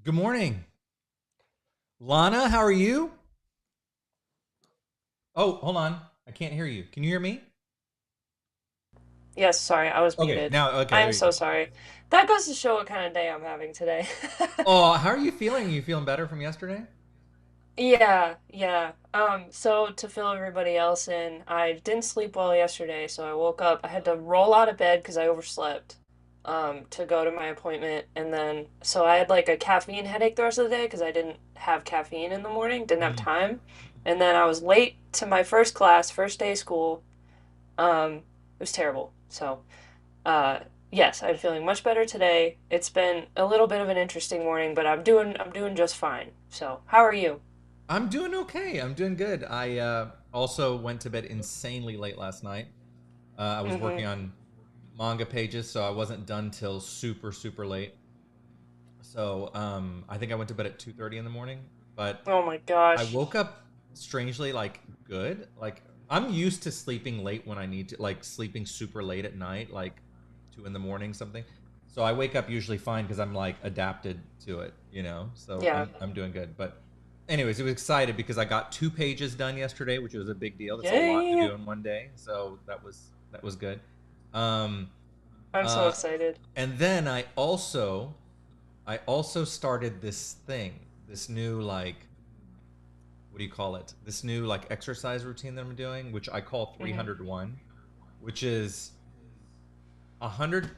Good morning. Lana, how are you? Oh, hold on. I can't hear you. Can you hear me? Yes, sorry, I was Okay, muted. now, okay, I there am you so go. sorry. That goes to show what kind of day I'm having today. Oh, how are you feeling? You feeling better from yesterday? Yeah, yeah. So to fill everybody else in, I didn't sleep well yesterday, so I woke up. I had to roll out of bed because I overslept, to go to my appointment, and then so I had like a caffeine headache the rest of the day because I didn't have caffeine in the morning, didn't have Mm. time, and then I was late to my first class, first day of school. It was terrible. So. Uh, yes, I'm feeling much better today. It's been a little bit of an interesting morning, but I'm doing just fine. So, how are you? I'm doing okay. I'm doing good. I also went to bed insanely late last night. I was Mm-hmm. working on manga pages, so I wasn't done till super, super late. So I think I went to bed at 2:30 in the morning, but Oh my I gosh. woke up strangely like good. Like I'm used to sleeping late when I need to, like sleeping super late at night, like 2 in the morning, something. So I wake up usually fine because I'm like adapted to it, you know. So Yeah. I'm doing good. But anyways, it was excited because I got 2 pages done yesterday, which was a big deal. That's a lot to Yay! do in one day. So that was good. Um, I'm so uh, excited. and then I also started this thing, this new like what do you call it? This new like exercise routine that I'm doing, which I call Mm-hmm. 301, which is 100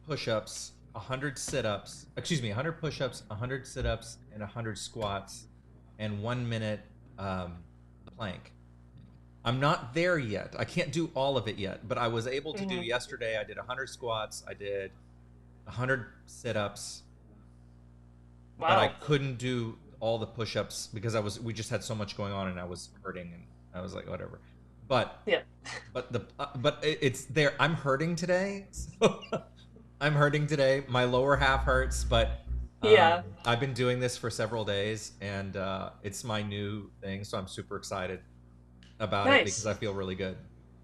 push-ups, 100 sit-ups, excuse me, 100 push-ups, 100 sit-ups, and 100 squats, and 1 minute um, plank. I'm not there yet. I can't do all of it yet, but I was able to do Mm-hmm. yesterday. I did 100 squats, I did 100 sit-ups, but I Wow. couldn't do all the push-ups because we just had so much going on and I was hurting and I was like whatever. But Yeah. it's there. I'm hurting today, so I'm hurting today. My lower half hurts, but Yeah. I've been doing this for several days and it's my new thing, so I'm super excited about it because Nice. I feel really good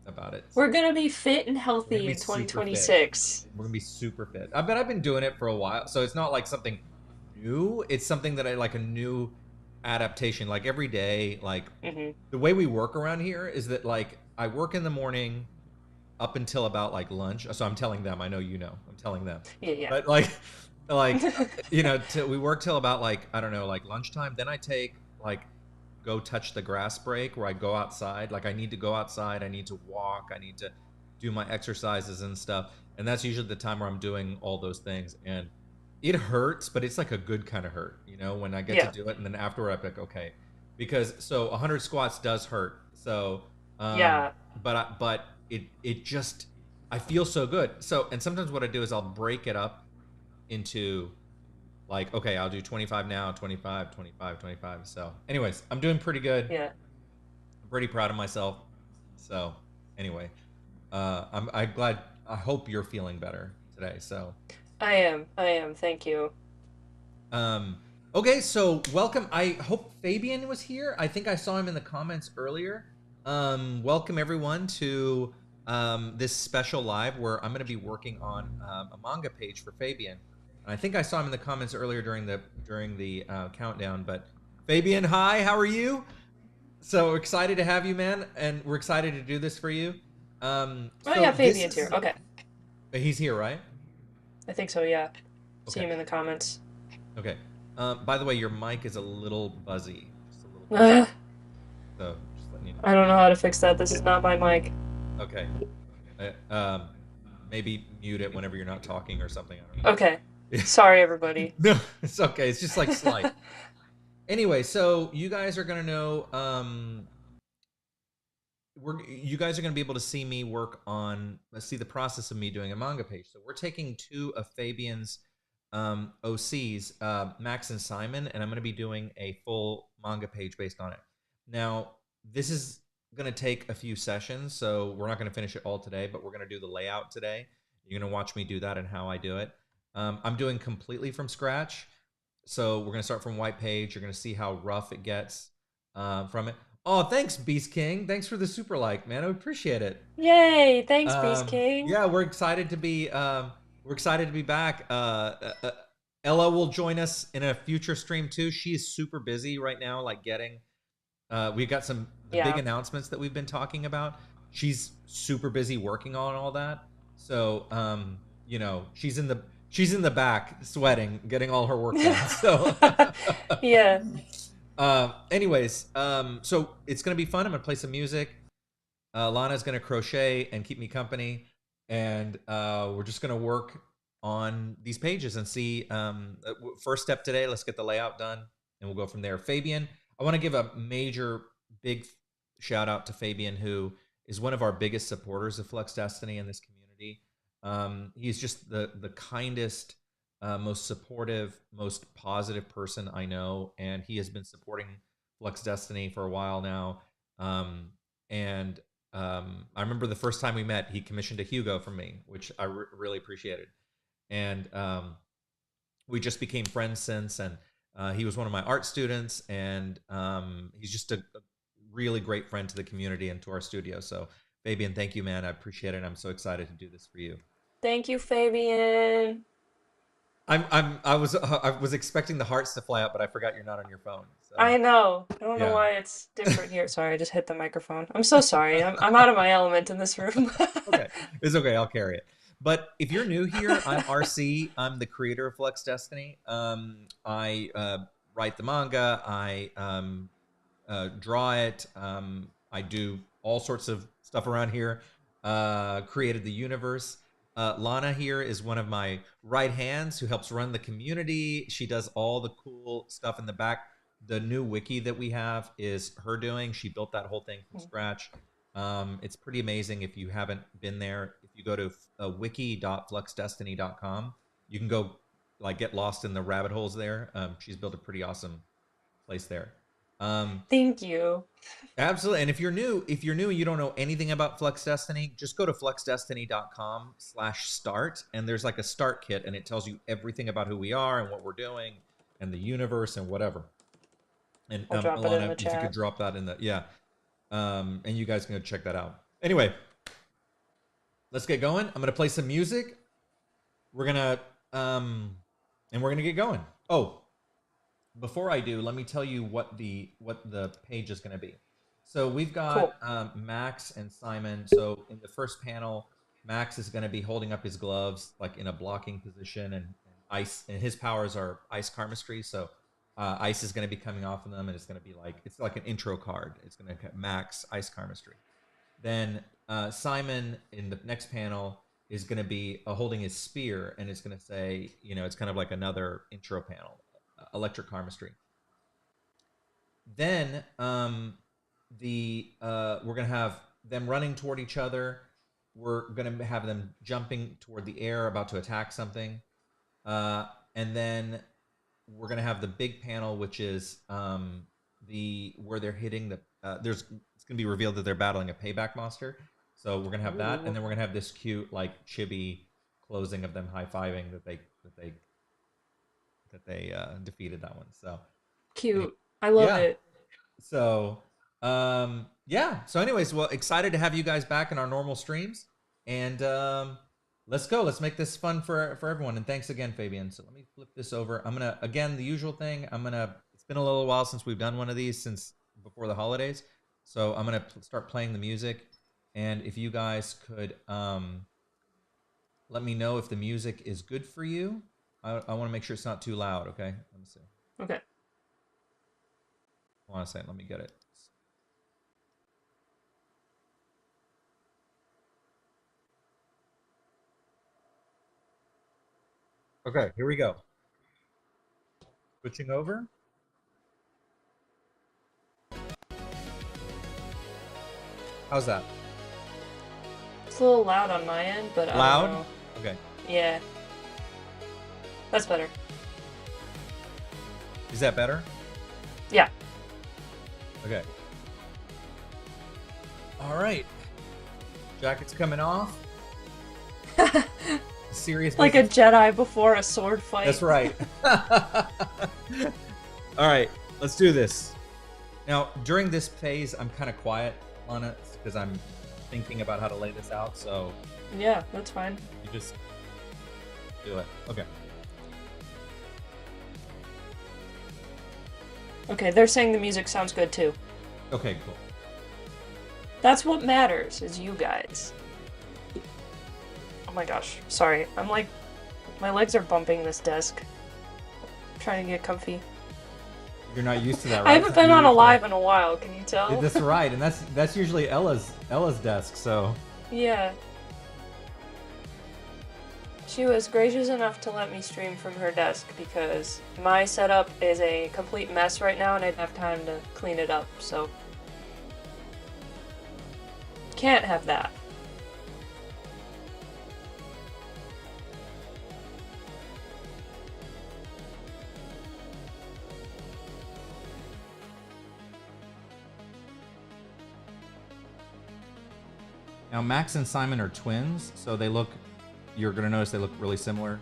about it. We're So gonna be fit and we're gonna healthy be in super fit. 2026. We're gonna be super fit. But I've been doing it for a while, so it's not like something new. It's something that I like a new adaptation. Like every day, like Mm-hmm. the way we work around here is that like I work in the morning up until about like lunch. So I'm telling them. I know you know. I'm telling them, Yeah, but like like yeah. we work till about like I don't know like lunchtime. Then I take like go touch the grass break where I go outside. Like I need to go outside. I need to walk. I need to do my exercises and stuff. And that's usually the time where I'm doing all those things. And it hurts, but it's like a good kind of hurt, you know, when I get to Yeah. do it. And then afterward, I'm like, okay, because so 100 squats does hurt. So, Yeah. but it just I feel so good. So, and sometimes what I do is I'll break it up into like, okay, I'll do 25 now, 25, 25, 25. So, anyways, I'm doing pretty good. Yeah. I'm pretty proud of myself. So, anyway, I'm glad. I hope you're feeling better today. So, I am. I am. Thank you. um, okay, so welcome. I hope Fabian was here. I think I saw him in the comments earlier. Welcome everyone to this special live where I'm going to be working on a manga page for Fabian. And I think I saw him in the comments earlier during the countdown. But Fabian, hi, how are you? So excited to have you, man, and we're excited to do this for you. Oh So yeah, this Fabian's here. is Okay. he's here, right? I think so, yeah. See Okay, him in the comments. okay. By the way, your mic is a little buzzy, just a little bit. I So just letting you know. don't know how to fix that. This is not my mic. Okay. Uh, um, maybe mute it whenever you're not talking or something. I don't Okay. know. Sorry, everybody. No, it's okay. It's just like slight. Anyway, so you guys are gonna know. You guys are gonna be able to see me work on. Let's see the process of me doing a manga page. So we're taking two of Fabian's OCs, Max and Simon, and I'm gonna be doing a full manga page based on it. Now, this is gonna take a few sessions, so we're not gonna finish it all today, but we're gonna do the layout today. You're gonna watch me do that and how I do it. I'm doing completely from scratch. So we're gonna start from white page. You're gonna see how rough it gets from it. Oh, thanks, Beast King. Thanks for the super like, man. I appreciate it. Yay! Thanks, Beast King. Yeah, we're excited to be back. Ella will join us in a future stream too. She is super busy right now, like getting. We got the big Yeah. announcements that we've been talking about. She's super busy working on all that. So, she's in the back sweating, getting all her work done. So, Yeah. anyways, so it's gonna be fun. I'm gonna play some music. Lana's gonna crochet and keep me company, and we're just gonna work on these pages and see. First step today, let's get the layout done, and we'll go from there. Fabian, I want to give a major, big shout out to Fabian, who is one of our biggest supporters of Flux Destiny in this community. He's just the kindest, most supportive, most positive person I know, and he has been supporting Flux Destiny for a while now. And I remember the first time we met, he commissioned a Hugo from me, which I really appreciated. And we just became friends since. And he was one of my art students, and he's just a really great friend to the community and to our studio. So, Fabian, thank you, man. I appreciate it. I'm so excited to do this for you. Thank you, Fabian. I was expecting the hearts to fly out, but I forgot you're not on your phone. So I know. I don't know yeah. why it's different here. Sorry, I just hit the microphone. I'm so sorry. I'm out of my element in this room. Okay, it's okay. I'll carry it. But if you're new here, I'm RC. I'm the creator of Flux Destiny. I write the manga. I draw it. I do all sorts of stuff around here. Created the universe. Lana here is one of my right hands who helps run the community. She does all the cool stuff in the back. The new wiki that we have is her doing. She built that whole thing from scratch. It's pretty amazing. If you haven't been there, if you go to wiki.fluxdestiny.com, you can go like get lost in the rabbit holes there. She's built a pretty awesome place there. Thank you. Absolutely. And if you're new and you don't know anything about Flux Destiny, just go to fluxdestiny.com/start, and there's like a start kit, and it tells you everything about who we are and what we're doing and the universe and whatever. And I'll drop it in Alana, the if you could chat. drop that in the and you guys can go check that out. Anyway, let's get going. I'm gonna play some music. We're gonna get going. Oh, before I do, let me tell you what the page is going to be. So we've got Cool. Max and Simon. So in the first panel, Max is going to be holding up his gloves like in a blocking position, and ice, and his powers are ice karmastry. So ice is going to be coming off of them, and it's going to be like an intro card. It's going to Max ice karmastry. Then Simon in the next panel is going to be holding his spear, and it's going to say, it's kind of like another intro panel, electric karmastry. Then we're going to have them running toward each other. We're going to have them jumping toward the air, about to attack something. And then we're going to have the big panel, which is where they're hitting the it's going to be revealed that they're battling a payback monster. So we're going to have that, and then we're going to have this cute like chibi closing of them high-fiving that they defeated that one. So anyway, Cute. I love yeah. it. So yeah. So anyways, well, excited to have you guys back in our normal streams, and let's go. Let's make this fun for everyone. And thanks again, Fabian. So let me flip this over. I'm gonna, again, the usual thing. It's been a little while since we've done one of these, since before the holidays. So I'm gonna start playing the music, and if you guys could let me know if the music is good for you. I want to make sure it's not too loud. Okay, let me see. Okay. Hold on a second. Let me get it. Okay, here we go. Switching over. How's that? It's a little loud on my end, but I don't Loud? know. Okay. Yeah. That's better. Is that better? Yeah. Okay. All right. Jacket's coming off. Serious Like a business. Jedi before a sword fight. That's right. All right, let's do this. Now, during this phase, I'm kind of quiet on it because I'm thinking about how to lay this out. So Yeah, that's fine. you just do it. Okay. Okay, they're saying the music sounds good too. Okay, cool. That's what matters, is you guys. Oh my gosh, sorry. I'm like, my legs are bumping this desk. I'm trying to get comfy. You're not used to that, right? I haven't been on a live in a while, can you tell? That's right, and that's usually Ella's desk, so. Yeah. She was gracious enough to let me stream from her desk because my setup is a complete mess right now and I don't have time to clean it up, so can't have that. Now Max and Simon are twins, so they look, you're gonna notice they look really similar.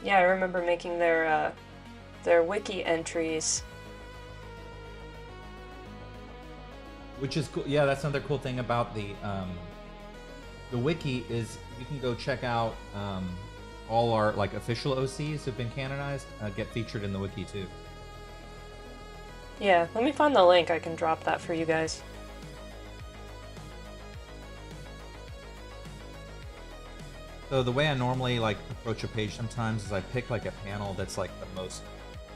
Yeah, I remember making their wiki entries. Which is cool. Yeah, that's another cool thing about the wiki is you can go check out all our like official OCs who've been canonized get featured in the wiki too. Yeah, let me find the link. I can drop that for you guys. So the way I normally like approach a page sometimes is I pick like a panel that's like the most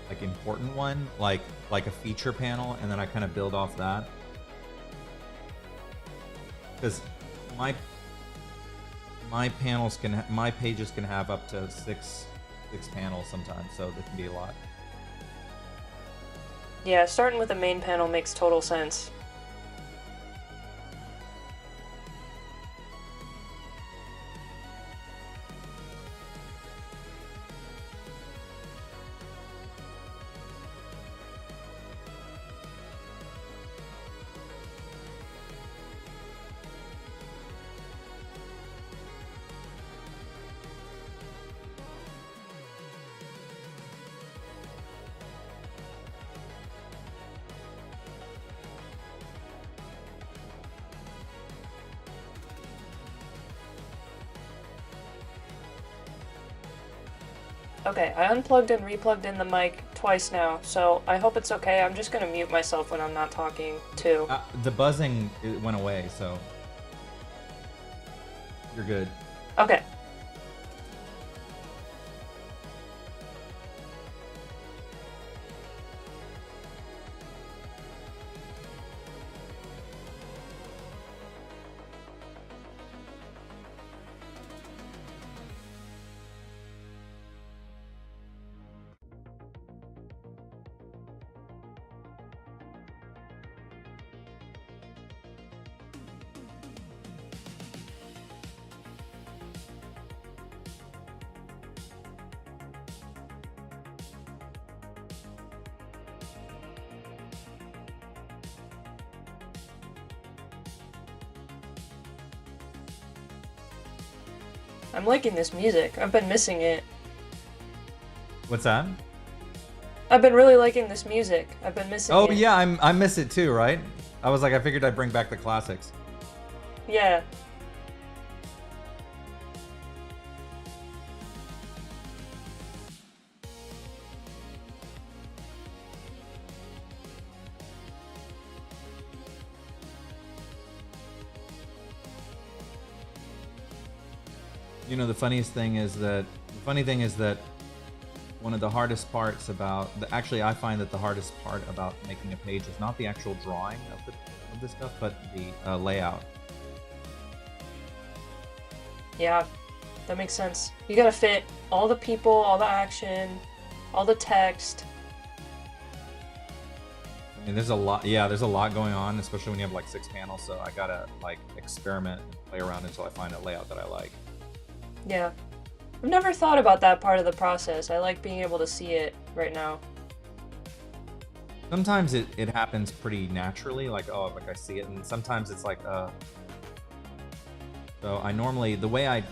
like important one, like a feature panel, and then I kind of build off that. Because my panels can my pages can have up to six panels sometimes, so there can be a lot. Yeah, starting with the main panel makes total sense. Okay, I unplugged and replugged in the mic twice now, so I hope it's okay. I'm just gonna mute myself when I'm not talking, too. The buzzing went away, so you're good. Okay. I'm liking this music. I've been missing it. What's that? I've been really liking this music. I've been missing it. Oh yeah, I miss it too, right? I was like, I figured I'd bring back the classics. Yeah. You know, the funny thing is that one of the hardest parts about actually I find that the hardest part about making a page is not the actual drawing of the stuff, but the layout. Yeah, that makes sense. You gotta fit all the people, all the action, all the text. I mean, there's a lot. Yeah, there's a lot going on, especially when you have like 6 panels. So I gotta like experiment and play around until I find a layout that I like. Yeah. I've never thought about that part of the process. I like being able to see it right now. Sometimes it happens pretty naturally, like, oh, like I see it, and sometimes it's like, So I normally, the way I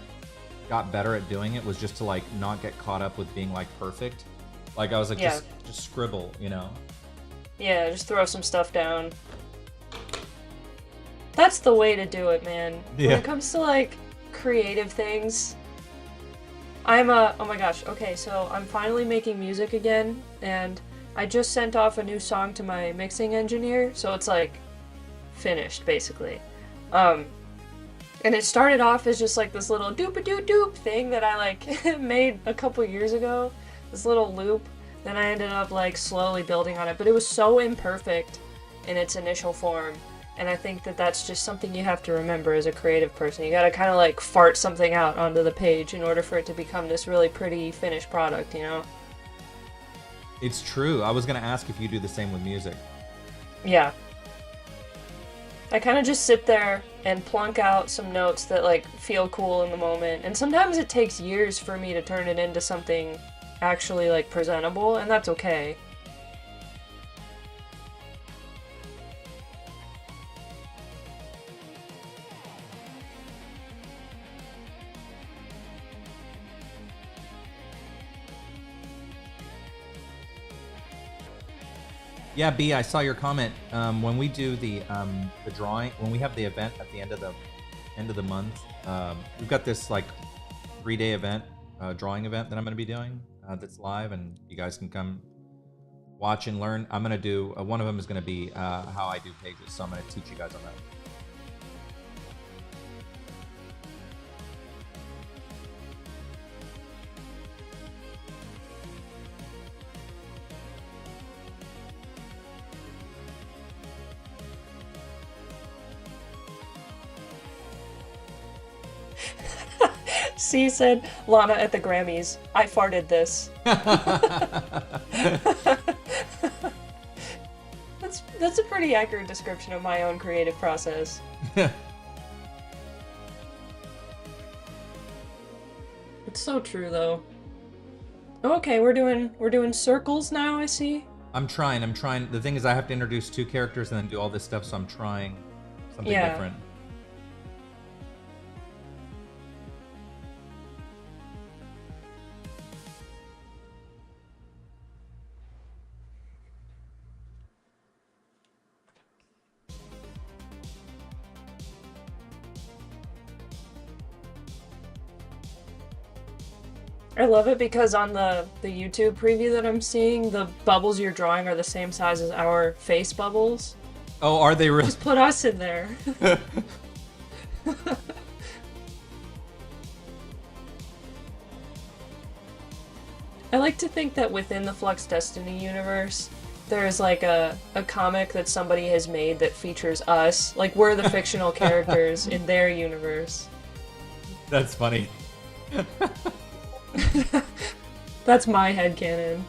got better at doing it was just to like not get caught up with being like perfect. Like I was like, Yeah. just scribble, you know? Yeah, just throw some stuff down. That's the way to do it, man. When Yeah. it comes to like creative things, oh my gosh, okay, so I'm finally making music again, and I just sent off a new song to my mixing engineer, so it's like finished basically. Um, and it started off as just like this little doop a doop doop thing that I like made a couple years ago, this little loop. Then I ended up like slowly building on it, but it was so imperfect in its initial form. And I think that that's just something you have to remember as a creative person. You gotta kind of like fart something out onto the page in order for it to become this really pretty finished product, you know? It's true. I was gonna ask if you do the same with music. Yeah. I kind of just sit there and plunk out some notes that like feel cool in the moment. And sometimes it takes years for me to turn it into something actually like presentable, and that's okay. Yeah, B, I saw your comment. When we do the drawing, when we have the event at the end of the month, we've got this like 3-day event, drawing event that I'm going to be doing that's live, and you guys can come watch and learn. I'm going to do one of them is going to be how I do pages, so I'm going to teach you guys on that. C said, Lana at the Grammys. I farted this. That's a pretty accurate description of my own creative process. It's so true though. Oh, okay, we're doing circles now, I see. I'm trying. The thing is I have to introduce 2 characters and then do all this stuff, so I'm trying something different. I love it because on the YouTube preview that I'm seeing, the bubbles you're drawing are the same size as our face bubbles. Oh, are they really? Just put us in there. I like to think that within the Flux Destiny universe, there's like a comic that somebody has made that features us. Like we're the fictional characters in their universe. That's funny. That's my headcanon.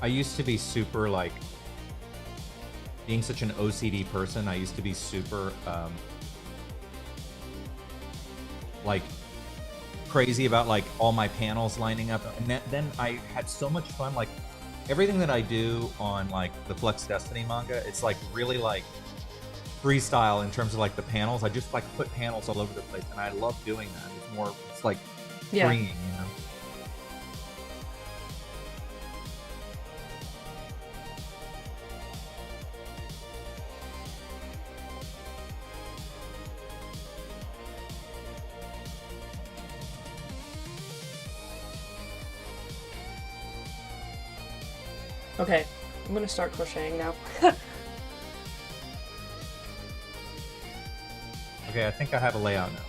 I used to be super like being such an OCD person. I used to be super like crazy about like all my panels lining up, and then I had so much fun. Like everything that I do on like the Flux Destiny manga, it's like really like freestyle in terms of like the panels. I just like put panels all over the place, and I love doing that. It's like freeing, you know. Okay, I'm gonna start crocheting now. Okay, I think I have a layout now.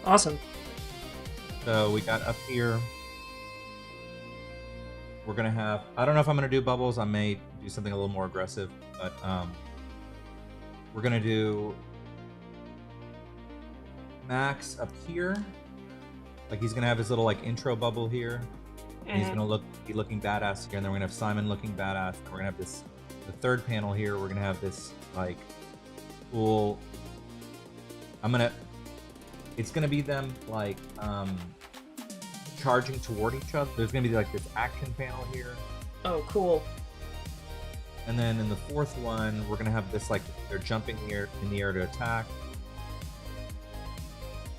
Awesome. So we got up here. We're gonna have, I don't know if I'm gonna do bubbles. I may do something a little more aggressive, but we're gonna do Max up here. Like he's gonna have his little like intro bubble here. And he's gonna be looking badass here, and then we're gonna have Simon looking badass. And we're gonna have the third panel here. We're gonna have this like cool. It's gonna be them like charging toward each other. There's gonna be like this action panel here. Oh, cool. And then in the fourth one, we're gonna have this like they're jumping in the air to attack.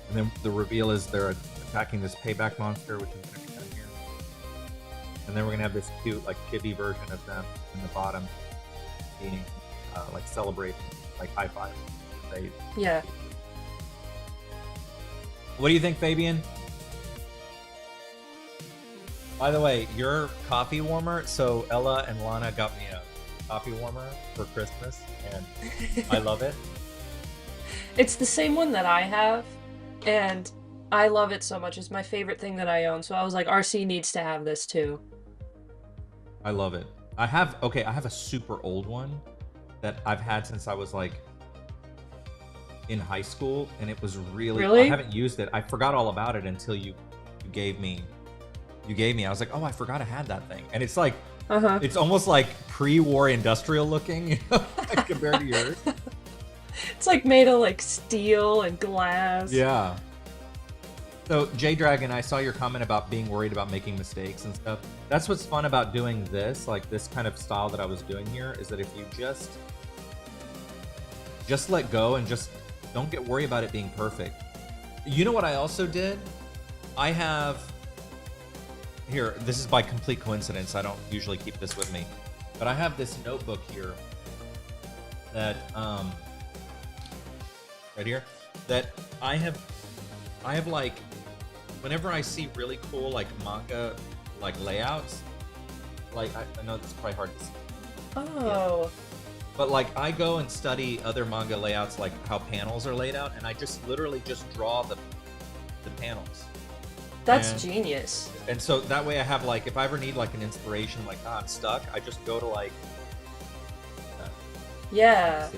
And then the reveal is they're attacking this payback monster, which is gonna be down here. And then we're gonna have this cute like chibi version of them in the bottom, being like celebrating, like high five. Yeah. What do you think, Fabian? By the way, your coffee warmer. So Ella and Lana got me a coffee warmer for Christmas, and I love it. It's the same one that I have, and I love it so much. It's my favorite thing that I own. So I was like, RC needs to have this too. I love it. I have a super old one that I've had since I was like in high school, and it was really I haven't used it. I forgot all about it until you gave me. I was like, oh, I forgot I had that thing, and it's like it's almost like pre-war industrial looking, you know, compared to yours. It's like made of like steel and glass. Yeah. So J Dragon, I saw your comment about being worried about making mistakes and stuff. That's what's fun about doing this, like this kind of style that I was doing here, is that if you just let go and just don't get worried about it being perfect. You know what I also did? I have here, this is by complete coincidence. I don't usually keep this with me, but I have this notebook here that right here that I have like, whenever I see really cool like manga like layouts, like I know this is probably hard to see. Oh. Yeah. But like I go and study other manga layouts, like how panels are laid out, and I just literally just draw the panels. That's genius. And so that way I have like, if I ever need like an inspiration, like I'm stuck, I just go to like yeah.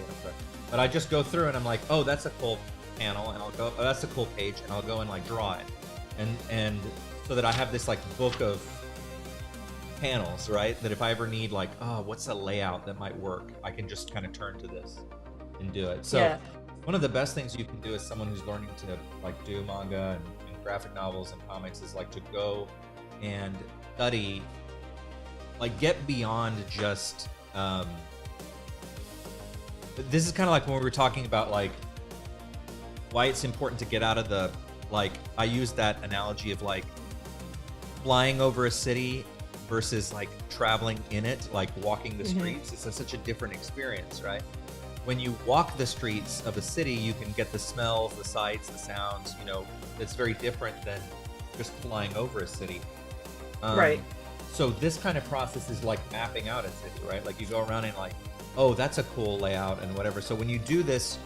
But I just go through and I'm like, oh, that's a cool panel, and I'll go, oh, that's a cool page, and I'll go and like draw it, and so that I have this like book of panels, right? That if I ever need like, oh, what's a layout that might work, I can just kind of turn to this and do it. So one of the best things you can do as someone who's learning to like do manga and graphic novels and comics is like to go and study, like get beyond just this is kind of like when we were talking about like why it's important to get out of the, like I use that analogy of like flying over a city versus like traveling in it, like walking the streets. It's such a different experience, right? When you walk the streets of a city, you can get the smells, the sights, the sounds, you know, it's very different than just flying over a city. Right. So this kind of process is like mapping out a city, right? Like you go around and like, oh, that's a cool layout and whatever. So when you do this,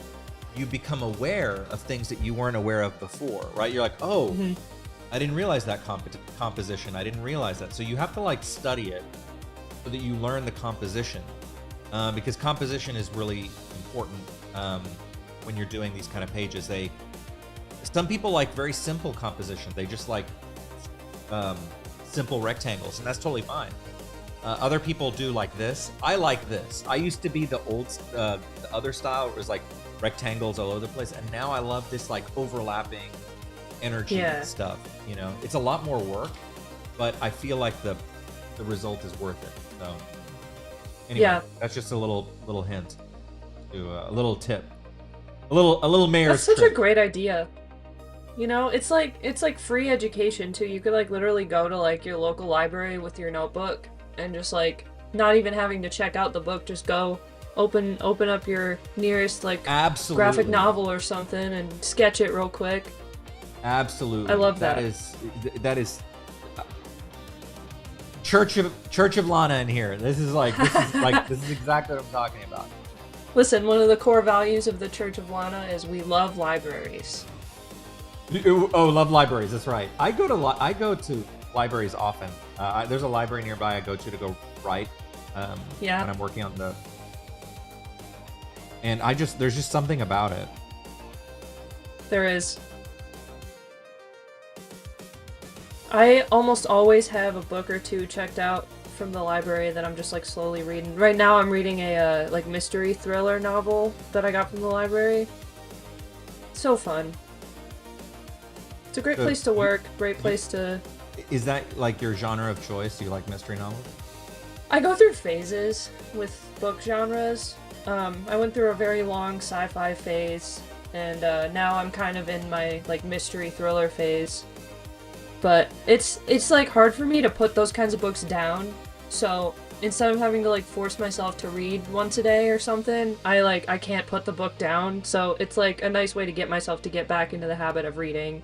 you become aware of things that you weren't aware of before, right? You're like, oh, I didn't realize that composition. I didn't realize that. So you have to like study it so that you learn the composition. Because composition is really important when you're doing these kind of pages. Some people like very simple composition. They just like simple rectangles, and that's totally fine. Other people do like this. I like this. I used to be the other style where it was like rectangles all over the place, and now I love this like overlapping energy stuff. You know, it's a lot more work, but I feel like the result is worth it. So anyway, that's just a little hint to a little tip, a little mayor's That's such trick. a great idea. You know, it's like free education too. You could like literally go to like your local library with your notebook and just like not even having to check out the book, just go open up your nearest like graphic novel or something and sketch it real quick. Absolutely. I love that. That is Church of Lana in here. This is exactly what I'm talking about. Listen, one of the core values of the Church of Lana is we love libraries. Oh, love libraries. That's right. I go to libraries often. There's a library nearby I go to go write. When I'm working on and there's just something about it. There is. I almost always have a book or two checked out from the library that I'm just like slowly reading. Right now I'm reading a like mystery thriller novel that I got from the library. So fun. It's a great place to work, great place to... Is that like your genre of choice? Do you like mystery novels? I go through phases with book genres. I went through a very long sci-fi phase, and now I'm kind of in my like mystery thriller phase. But it's like hard for me to put those kinds of books down. So instead of having to like force myself to read once a day or something, I can't put the book down. So it's like a nice way to get myself to get back into the habit of reading.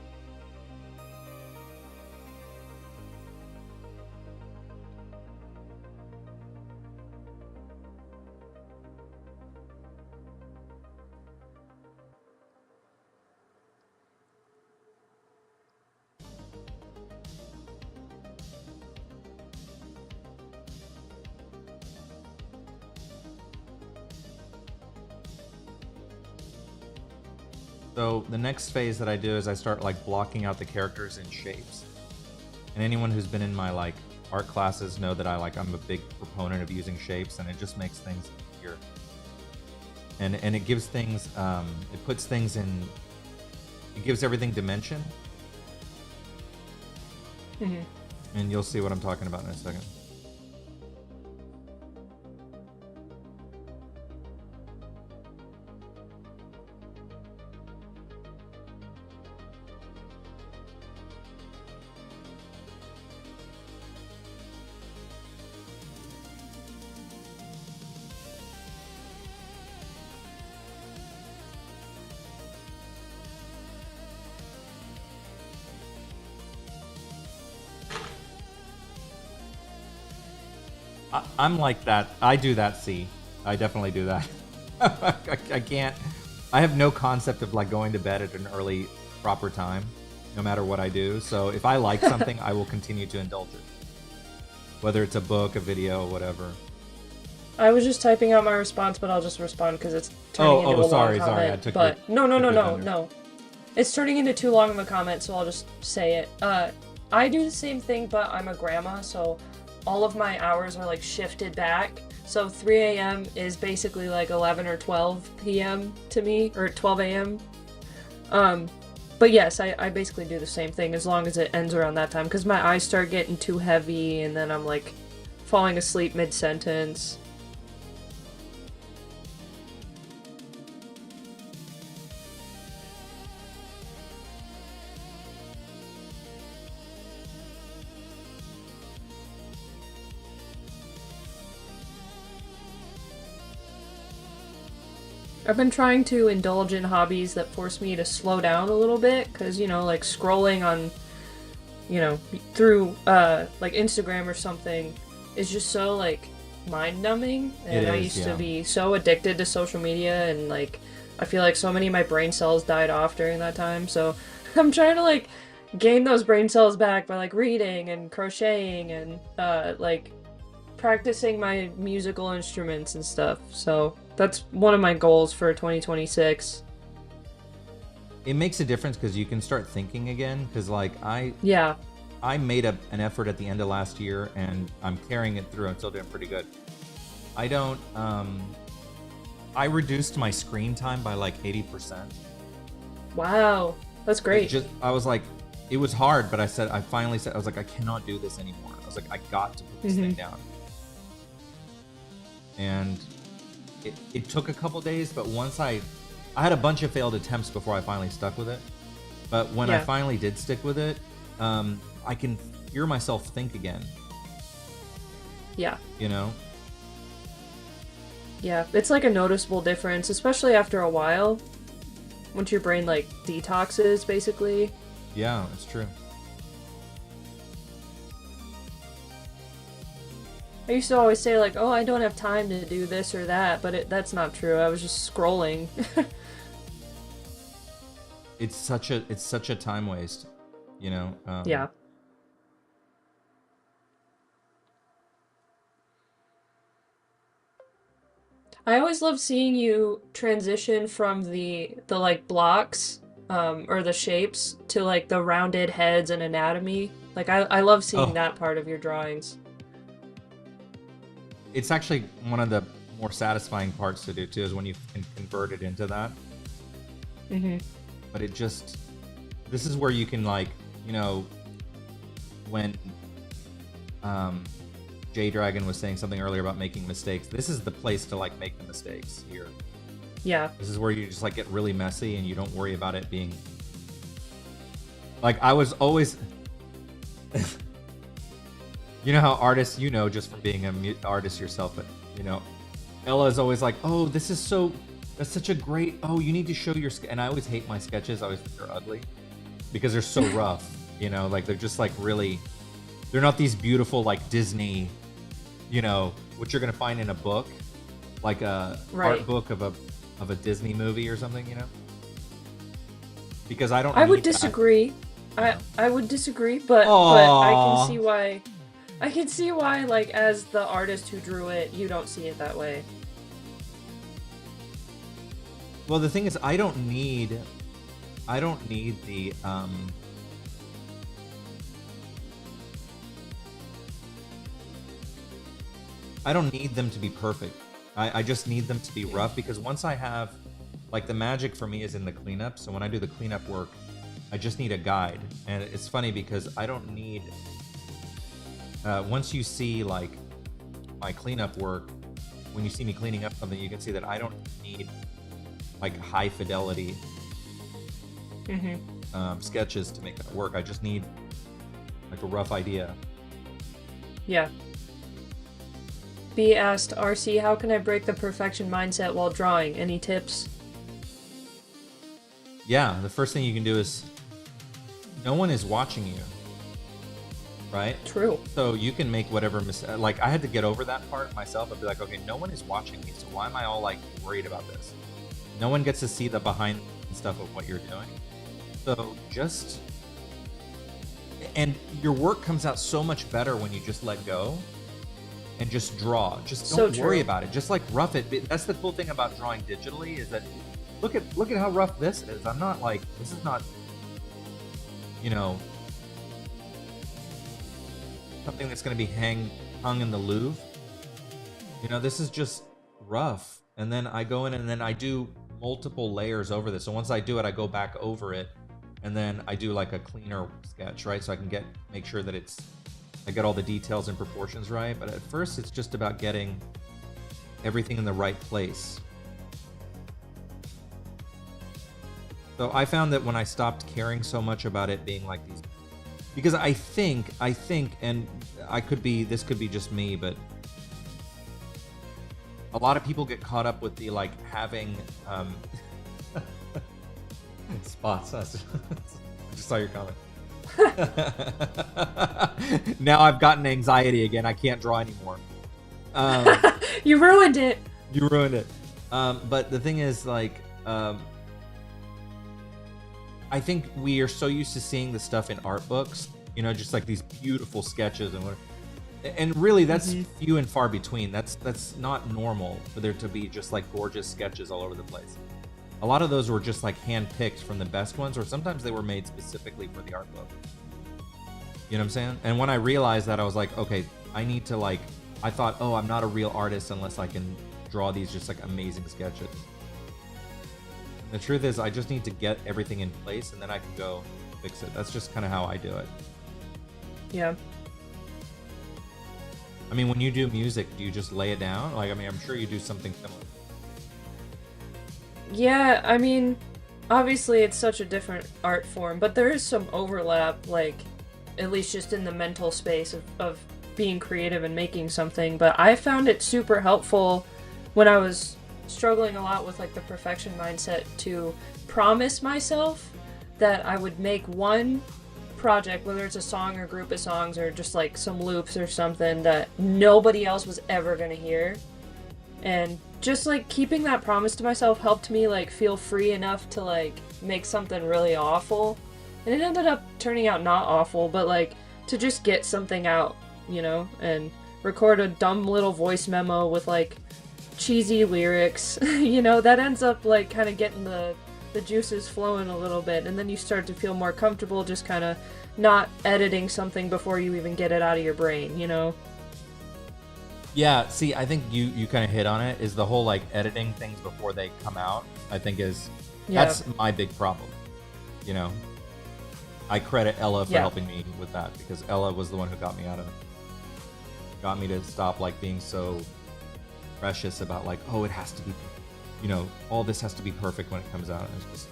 So the next phase that I do is I start like blocking out the characters in shapes. And anyone who's been in my like art classes know that I'm a big proponent of using shapes, and it just makes things easier. And it gives things it puts things in, it gives everything dimension. Mm-hmm. And you'll see what I'm talking about in a second. I'm like that. I do that, see. I definitely do that. I can't. I have no concept of like going to bed at an early, proper time, no matter what I do. So if I like something, I will continue to indulge it. Whether it's a book, a video, whatever. I was just typing out my response, but I'll just respond because it's turning into a long sorry. comment. I took but your, no. It's turning into too long of a comment, so I'll just say it. I do the same thing, but I'm a grandma, so all of my hours are like shifted back. So 3 a.m. is basically like 11 or 12 p.m. to me, or 12 a.m. But yes, I basically do the same thing as long as it ends around that time, because my eyes start getting too heavy, and then I'm like falling asleep mid-sentence. I've been trying to indulge in hobbies that force me to slow down a little bit, because, you know, like scrolling on, you know, through, like Instagram or something is just so, like, mind-numbing, and I used to be so addicted to social media, and, like, I feel like so many of my brain cells died off during that time, so I'm trying to, like, gain those brain cells back by, like, reading and crocheting and, like, practicing my musical instruments and stuff, so that's one of my goals for 2026. It makes a difference because you can start thinking again. Because like I made an effort at the end of last year, and I'm carrying it through. I'm still doing pretty good. I don't. I reduced my screen time by like 80%. Wow, that's great. I was like, it was hard, but I finally said, I was like, I cannot do this anymore. I was like, I got to put this thing down. And it took a couple days, but once I had a bunch of failed attempts before I finally stuck with it. But when I finally did stick with it, I can hear myself think again. Yeah. You know? Yeah, it's like a noticeable difference, especially after a while. Once your brain, like, detoxes, basically. Yeah, it's true. I used to always say, like, oh, I don't have time to do this or that, but that's not true. I was just scrolling. It's such a time waste, you know? Yeah. I always love seeing you transition from the like blocks, or the shapes to like the rounded heads and anatomy. Like I love seeing that part of your drawings. It's actually one of the more satisfying parts to do too, is when you can convert it into that. But this is where you can, like, you know, when J Dragon was saying something earlier about making mistakes. This is the place to like make the mistakes here. Yeah. This is where you just like get really messy and you don't worry about it being like I was always you know how artists, you know, just from being an artist yourself, but you know, Ella is always like, oh, this is so, that's such a great, oh, you need to show your, and I always hate my sketches. I always think they're ugly because they're so rough, you know, like they're just like really, they're not these beautiful like Disney, you know, what you're going to find in a book, like a art book of a Disney movie or something, you know? Because I don't I would disagree. I would disagree, but I can see why, like, as the artist who drew it, you don't see it that way. Well, the thing is, I don't need the, I don't need them to be perfect. I just need them to be rough, because once I have, like, the magic for me is in the cleanup. So when I do the cleanup work, I just need a guide. And it's funny because I don't need, once you see like my cleanup work, when you see me cleaning up something, you can see that I don't need like high fidelity sketches to make that work. I just need like a rough idea. Yeah. B asked, RC, how can I break the perfection mindset while drawing? Any tips? Yeah, the first thing you can do is, no one is watching you, right? True. So you can make whatever like I had to get over that part myself. I'd be like, okay, no one is watching me, so why am I all like worried about this? No one gets to see the behind stuff of what you're doing. So just, and your work comes out so much better when you just let go and just draw. Just don't worry about it. Just like rough it. That's the cool thing about drawing digitally, is that look at how rough this is. I'm not like, this is not, you know, something that's going to be hung in the Louvre. You know, this is just rough. And then I go in and then I do multiple layers over this. So once I do it, I go back over it, and then I do like a cleaner sketch, right? So I can make sure that I get all the details and proportions right. But at first, it's just about getting everything in the right place. So I found that when I stopped caring so much about it being like these, because I think, and this could be just me, but a lot of people get caught up with the like having spots. I just saw your comment. Now I've gotten anxiety again. I can't draw anymore. You ruined it. You ruined it. But the thing is, like, I think we are so used to seeing the stuff in art books, you know, just like these beautiful sketches and whatever. And really, that's few and far between. That's not normal for there to be just like gorgeous sketches all over the place. A lot of those were just like hand-picked from the best ones, or sometimes they were made specifically for the art book. You know what I'm saying? And when I realized that, I was like, okay, I need to like, I thought, oh, I'm not a real artist unless I can draw these just like amazing sketches. And the truth is, I just need to get everything in place, and then I can go fix it. That's just kind of how I do it. Yeah. I mean, when you do music, do you just lay it down? Like, I mean, I'm sure you do something similar. Yeah, I mean, obviously it's such a different art form, but there is some overlap, like, at least just in the mental space of being creative and making something. But I found it super helpful when I was struggling a lot with, like, the perfection mindset to promise myself that I would make one project, whether it's a song or group of songs or just like some loops or something that nobody else was ever gonna hear. And just like keeping that promise to myself helped me like feel free enough to like make something really awful. And it ended up turning out not awful, but like to just get something out, you know, and record a dumb little voice memo with like cheesy lyrics, you know, that ends up like kind of getting the juices flowing a little bit, and then you start to feel more comfortable just kind of not editing something before you even get it out of your brain, you know? Yeah, see, I think you kind of hit on it, is the whole like editing things before they come out, I think that's my big problem. You know, I credit Ella for helping me with that, because Ella was the one who got me got me to stop like being so precious about like, oh, it has to be, you know, all this has to be perfect when it comes out. And it's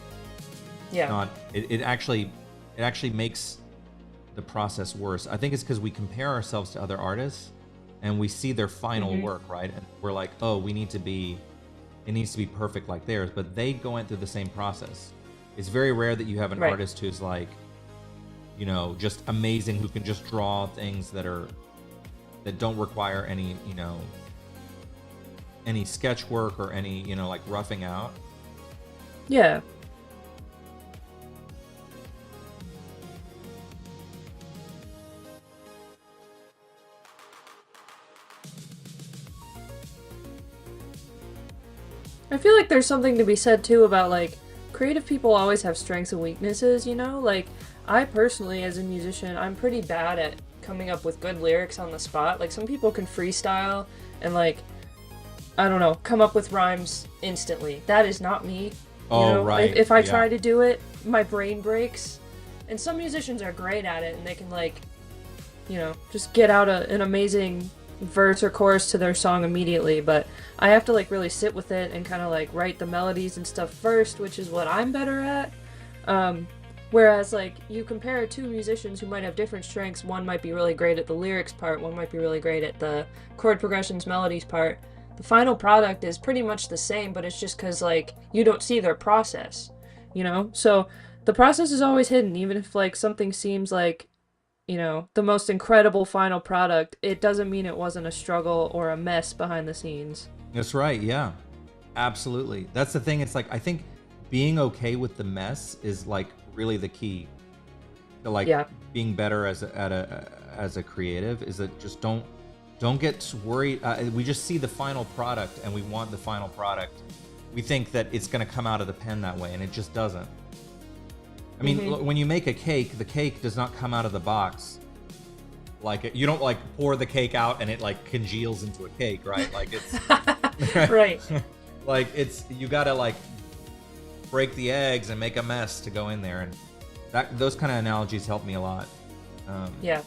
just not. It actually makes the process worse. I think it's because we compare ourselves to other artists and we see their final work, right? And we're like, oh, it needs to be perfect like theirs, but they go through the same process. It's very rare that you have an artist who's like, you know, just amazing, who can just draw things that don't require any, you know, any sketch work or any, you know, like roughing out. Yeah. I feel like there's something to be said too about like creative people always have strengths and weaknesses, you know? Like I personally as a musician, I'm pretty bad at coming up with good lyrics on the spot. Like some people can freestyle and like I don't know, come up with rhymes instantly. That is not me. Oh, you know? right. If I try to do it, my brain breaks. And some musicians are great at it and they can like, you know, just get out an amazing verse or chorus to their song immediately, but I have to like really sit with it and kind of like write the melodies and stuff first, which is what I'm better at. Whereas like you compare two musicians who might have different strengths, one might be really great at the lyrics part, one might be really great at the chord progressions, melodies part. The final product is pretty much the same, but it's just because like you don't see their process, you know? So the process is always hidden, even if like something seems like, you know, the most incredible final product, it doesn't mean it wasn't a struggle or a mess behind the scenes. That's right. Yeah, absolutely. That's the thing. It's like, I think being okay with the mess is like really the key to like being better as a creative, is that just don't get worried. We just see the final product and we want the final product. We think that it's going to come out of the pen that way, and it just doesn't. I mean, when you make a cake, the cake does not come out of the box like you don't like pour the cake out and it like congeals into a cake, right? Like it's right. Like it's, you gotta like break the eggs and make a mess to go in there, and those kind of analogies help me a lot. Yeah.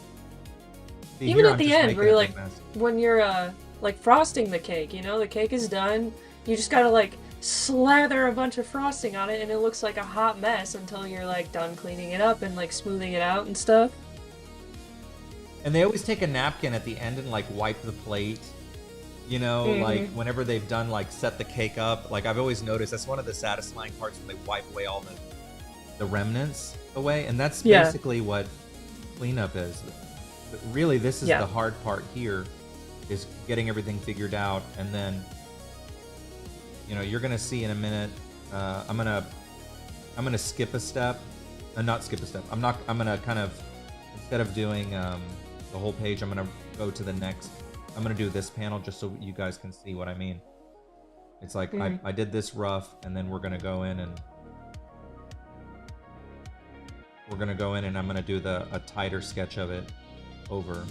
See, even at I'm the just end, where you're like, when you're like frosting the cake, you know, the cake is done. You just gotta like slather a bunch of frosting on it and it looks like a hot mess until you're like done cleaning it up and like smoothing it out and stuff. And they always take a napkin at the end and like wipe the plate, you know, like whenever they've done like set the cake up. Like I've always noticed that's one of the satisfying parts, when they wipe away all the remnants away, and that's basically what cleanup is. But really, this is the hard part here, is getting everything figured out, and then, you know, you're gonna see in a minute. I'm gonna skip a step, not skip a step. I'm gonna kind of, instead of doing the whole page, I'm gonna go to the next. I'm gonna do this panel just so you guys can see what I mean. It's like I did this rough, and then we're gonna go in and I'm gonna do a tighter sketch of it over.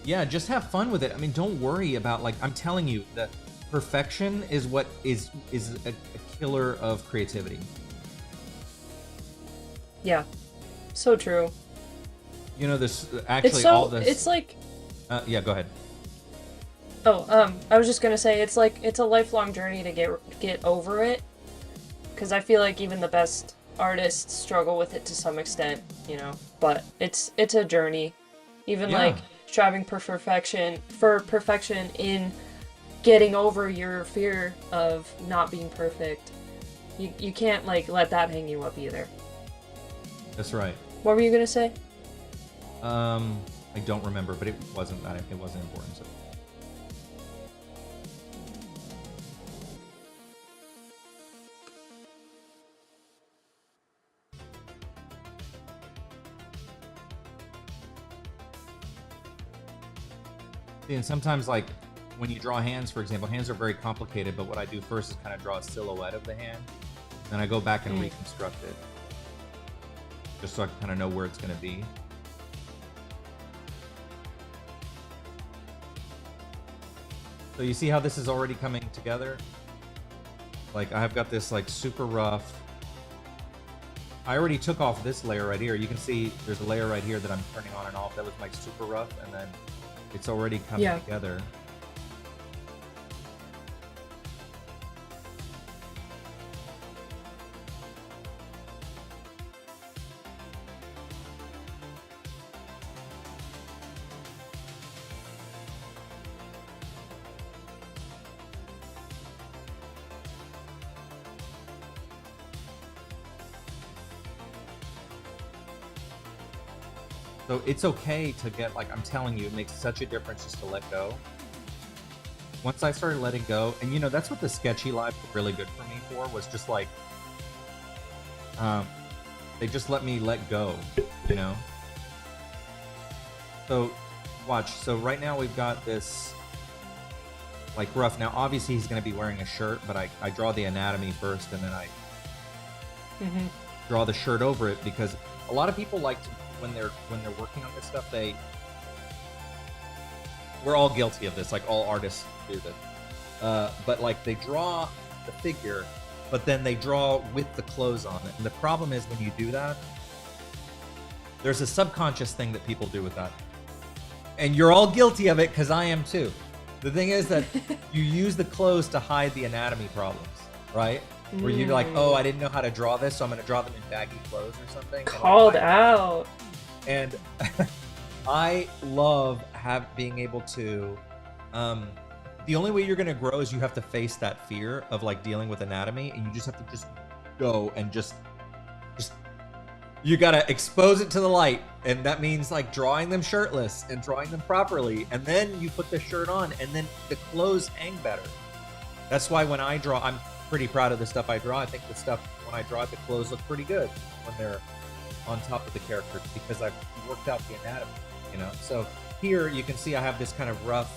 Yeah, just have fun with it. I mean, don't worry about, like, I'm telling you, that perfection is what is a killer of creativity. Yeah, so true. You know, this actually all this. It's like. Yeah, go ahead. Oh, I was just gonna say it's like it's a lifelong journey to get over it, because I feel like even the best artists struggle with it to some extent, you know. But it's a journey, even like striving for perfection in getting over your fear of not being perfect. You can't like let that hang you up either. That's right. What were you gonna say? I don't remember, but it wasn't important. So. See, and sometimes, like, when you draw hands, for example, hands are very complicated, but what I do first is kind of draw a silhouette of the hand, then I go back and reconstruct it, just so I can kind of know where it's going to be. So you see how this is already coming together? Like I've got this like super rough. I already took off this layer right here. You can see there's a layer right here that I'm turning on and off. That was my super rough, and then it's already coming together. So it's okay to get, like, I'm telling you, it makes such a difference just to let go. Once I started letting go, and you know, that's what the sketchy live was really good for me for, was just like, they just let me let go, you know? So watch, so right now we've got this like rough. Now obviously he's gonna be wearing a shirt, but I draw the anatomy first, and then I draw the shirt over it, because a lot of people like to, when they're working on this stuff, we're all guilty of this, like all artists do this, but like they draw the figure, but then they draw with the clothes on it. And the problem is when you do that, there's a subconscious thing that people do with that, and you're all guilty of it, because I am too. The thing is that you use the clothes to hide the anatomy problems, right? Where you're like, oh, I didn't know how to draw this, so I'm gonna draw them in baggy clothes or something. Called out. And I love being able to, the only way you're going to grow is you have to face that fear of like dealing with anatomy, and you just have to just go and just you got to expose it to the light. And that means like drawing them shirtless and drawing them properly. And then you put the shirt on, and then the clothes hang better. That's why when I draw, I'm pretty proud of the stuff I draw. I think the stuff, when I draw it, the clothes look pretty good when they're on top of the character, because I've worked out the anatomy, you know? So here you can see I have this kind of rough,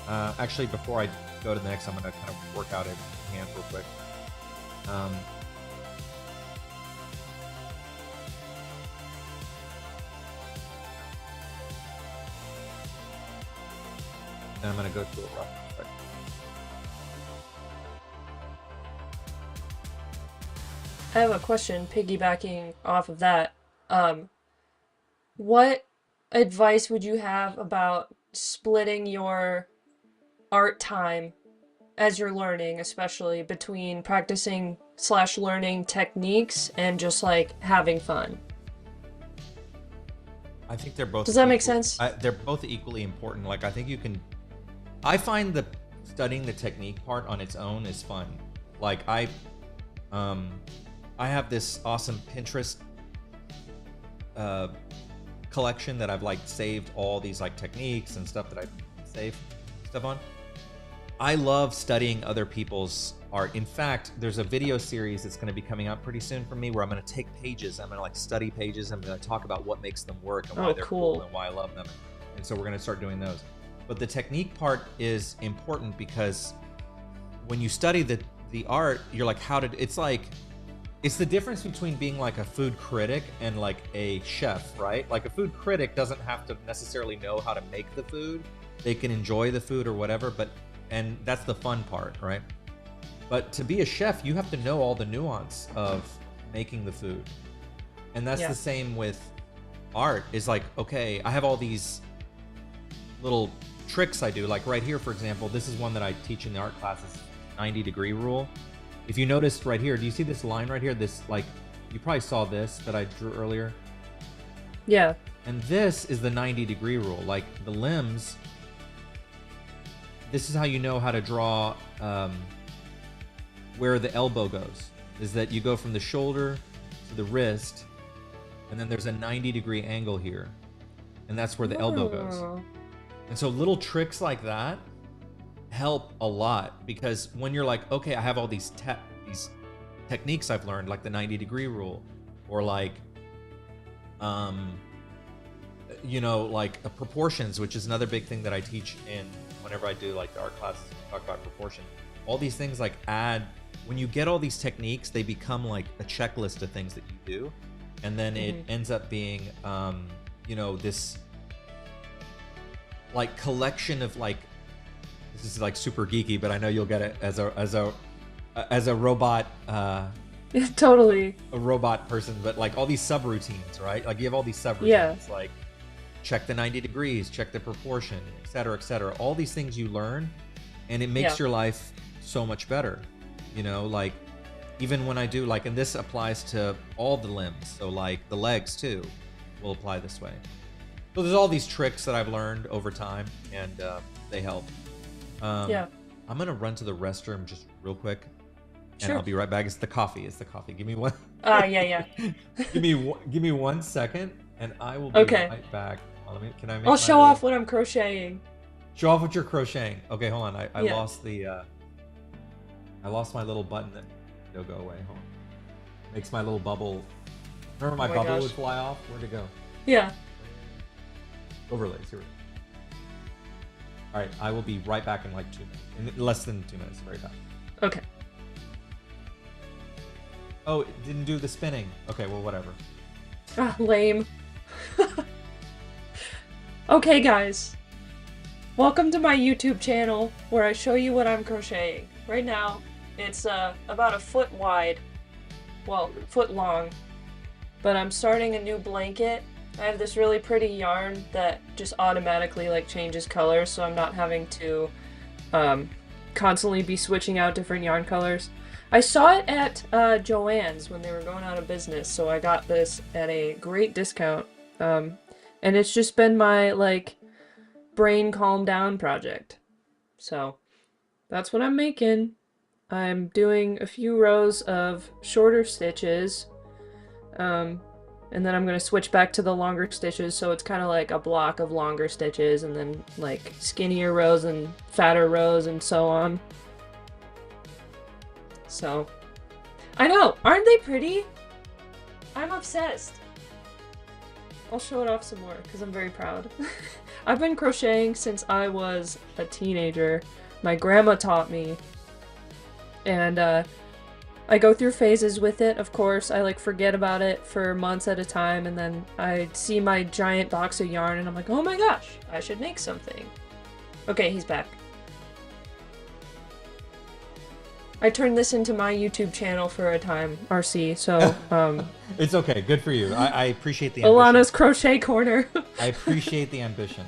actually before I go to the next, I'm gonna kind of work out it in hand real quick. And I'm gonna go to a rough. I have a question piggybacking off of that. What advice would you have about splitting your art time as you're learning, especially between practicing / learning techniques and just like having fun? I think they're both. Does that make sense? They're both equally important. Like I think you can. I find the studying the technique part on its own is fun. Like I have this awesome Pinterest collection that I've like saved all these like techniques and stuff that I save stuff on. I love studying other people's art. In fact, there's a video series that's going to be coming out pretty soon for me, where I'm going to take pages, I'm going to like study pages, I'm going to talk about what makes them work and why they're cool and why I love them. And so we're going to start doing those. But the technique part is important, because when you study the art, you're like, it's the difference between being like a food critic and like a chef, right? Like a food critic doesn't have to necessarily know how to make the food. They can enjoy the food or whatever, and that's the fun part, right? But to be a chef, you have to know all the nuance of making the food. And that's the same with art, is like, okay, I have all these little tricks I do. Like right here, for example, this is one that I teach in the art classes, 90-degree rule. If you noticed right here, do you see this line right here? This, like, you probably saw this that I drew earlier. Yeah. And this is the 90-degree rule. Like the limbs, this is how you know how to draw where the elbow goes. Is that you go from the shoulder to the wrist, and then there's a 90-degree angle here. And that's where the elbow goes. And so little tricks like that help a lot, because when you're like, okay, I have all these techniques I've learned, like the 90-degree rule, or like you know, like proportions, which is another big thing that I teach in whenever I do like the art classes, talk about proportion. All these things like when you get all these techniques, they become like a checklist of things that you do, and then it ends up being you know, this like collection of like, this is like super geeky, but I know you'll get it as a as a robot Totally. a robot person, but like all these subroutines, right? Like you have all these subroutines, Yeah. like check the 90 degrees, check the proportion, et cetera, et cetera. All these things you learn, and it makes your life so much better. You know, like even when I do, like, and this applies to all the limbs, so like the legs too will apply this way. So there's all these tricks that I've learned over time, and they help. Yeah. I'm gonna run to the restroom just real quick, and Sure. I'll be right back. It's the coffee. It's the coffee. Give me one. Yeah. Give me 1 second, and I will be Okay. right back. Can I make I'll my show little... off what I'm crocheting. Show off what you're crocheting. Okay, hold on. I Yeah. lost the I lost my little button that it'll go away. Hold on. Makes my little bubble. Remember my bubble would fly off? Where'd it go? Yeah. Overlays. Here we go. All right, I will be right back in like 2 minutes. In less than 2 minutes. Very fast. Okay. Oh, it didn't do the spinning. Okay, well, whatever. Ah, lame. Okay, guys. Welcome to my YouTube channel, where I show you what I'm crocheting. Right now, it's about a foot wide. Well, foot long. But I'm starting a new blanket. I have this really pretty yarn that just automatically like changes colors, so I'm not having to constantly be switching out different yarn colors. I saw it at Joann's when they were going out of business, so I got this at a great discount. And it's just been my like brain calm down project. So that's what I'm making. I'm doing a few rows of shorter stitches. And then I'm going to switch back to the longer stitches, so it's kind of like a block of longer stitches, and then like skinnier rows and fatter rows and so on. So, I know, aren't they pretty? I'm obsessed. I'll show it off some more, because I'm very proud. I've been crocheting since I was a teenager. My grandma taught me, and I go through phases with it, of course. I like forget about it for months at a time, and then I see my giant box of yarn and I'm like, oh my gosh, I should make something. Okay, he's back. I turned this into my YouTube channel for a time, RC, so It's okay, good for you. I appreciate the ambition. Alana's Crochet Corner. I appreciate the ambition.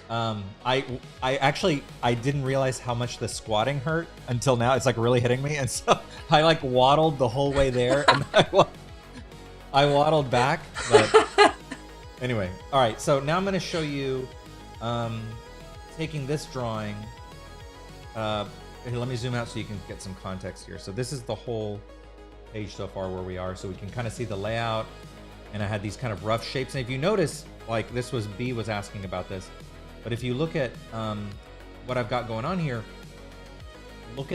I actually didn't realize how much the squatting hurt until now. It's like really hitting me, and so I like waddled the whole way there, and I waddled back. But anyway, all right. So now I'm going to show you taking this drawing. Here, let me zoom out so you can get some context here. So this is the whole page so far where we are, so we can kind of see the layout. And I had these kind of rough shapes, and if you notice, like this was B was asking about this. But if you look at what I've got going on here, look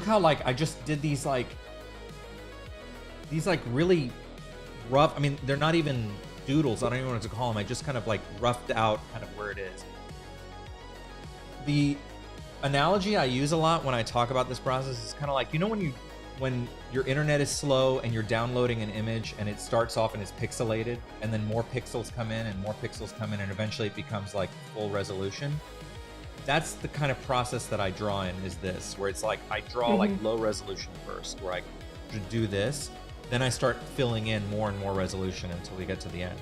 how like I just did these like really rough. I mean, they're not even doodles. I don't even know what to call them. I just kind of like roughed out kind of where it is. The analogy I use a lot when I talk about this process is kind of like, you know, when your internet is slow and you're downloading an image and it starts off and it's pixelated, and then more pixels come in and more pixels come in, and eventually it becomes like full resolution. That's the kind of process that I draw in, is this, where it's like I draw like low resolution first, where I do this, then I start filling in more and more resolution until we get to the end.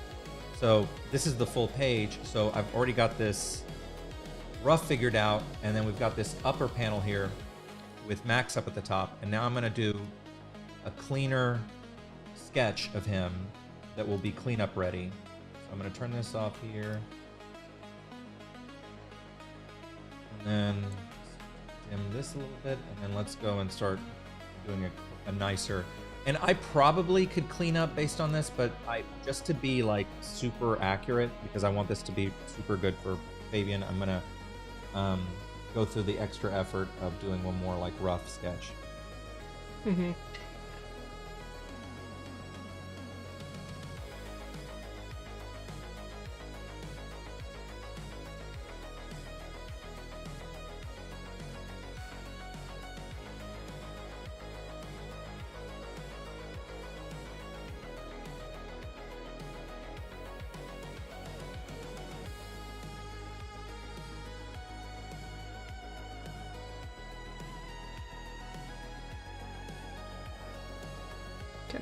So this is the full page. So I've already got this rough figured out, and then we've got this upper panel here with Max up at the top, and now I'm going to do a cleaner sketch of him that will be cleanup ready. So I'm going to turn this off here, and then dim this a little bit, and then let's go and start doing a nicer. And I probably could clean up based on this, but just to be like super accurate, because I want this to be super good for Fabian, I'm going to go through the extra effort of doing one more like rough sketch.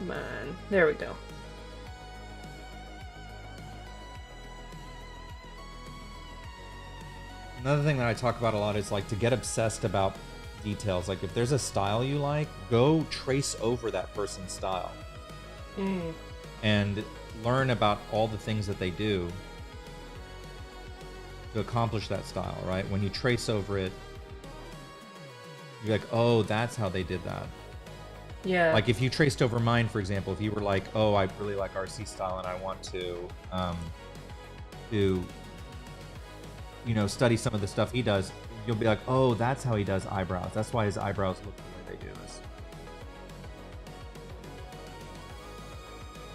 Come on. There we go. Another thing that I talk about a lot is like to get obsessed about details. Like if there's a style you like, go trace over that person's style. And learn about all the things that they do to accomplish that style, right? When you trace over it, you're like, oh, that's how they did that. Yeah. Like if you traced over mine, for example, if you were like, oh, I really like RC style and I want to you know, study some of the stuff he does, you'll be like, oh, that's how he does eyebrows. That's why his eyebrows look the way they do.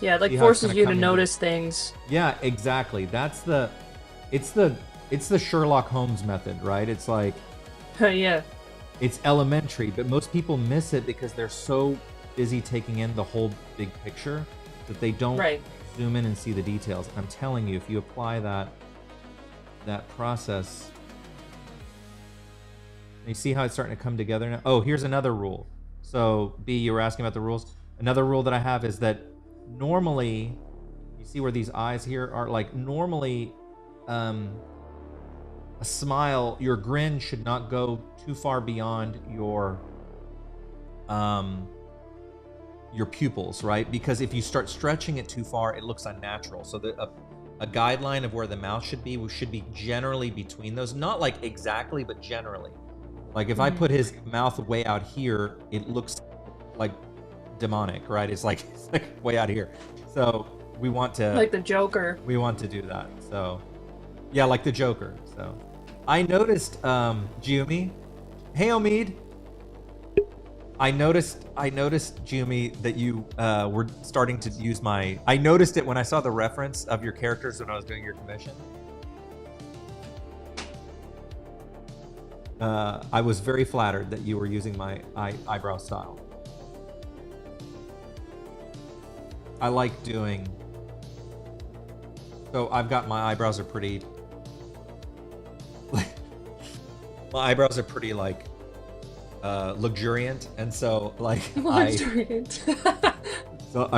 Yeah, it like forces you to notice things. Yeah, exactly. That's it's the Sherlock Holmes method, right? It's like, yeah. It's elementary, but most people miss it because they're so busy taking in the whole big picture that they don't zoom in and see the details. I'm telling you, if you apply that process, you see how it's starting to come together now? Oh, here's another rule. So, B, you were asking about the rules. Another rule that I have is that normally, you see where these eyes here are? Like, normally, a smile, your grin should not go too far beyond your pupils, right? Because if you start stretching it too far, it looks unnatural. So a guideline of where the mouth should be generally between those. Not like exactly, but generally. Like if I put his mouth way out here, it looks like demonic, right? It's like way out here. So we want to... Like the Joker. We want to do that. So yeah, like the Joker. So I noticed, Jumi. Hey, Omid. I noticed, Jumi, that you were starting to use my... I noticed it when I saw the reference of your characters when I was doing your commission. I was very flattered that you were using my eyebrow style. I like doing... So I've got my eyebrows are pretty... my eyebrows are pretty, like... luxuriant, and so like luxuriant. So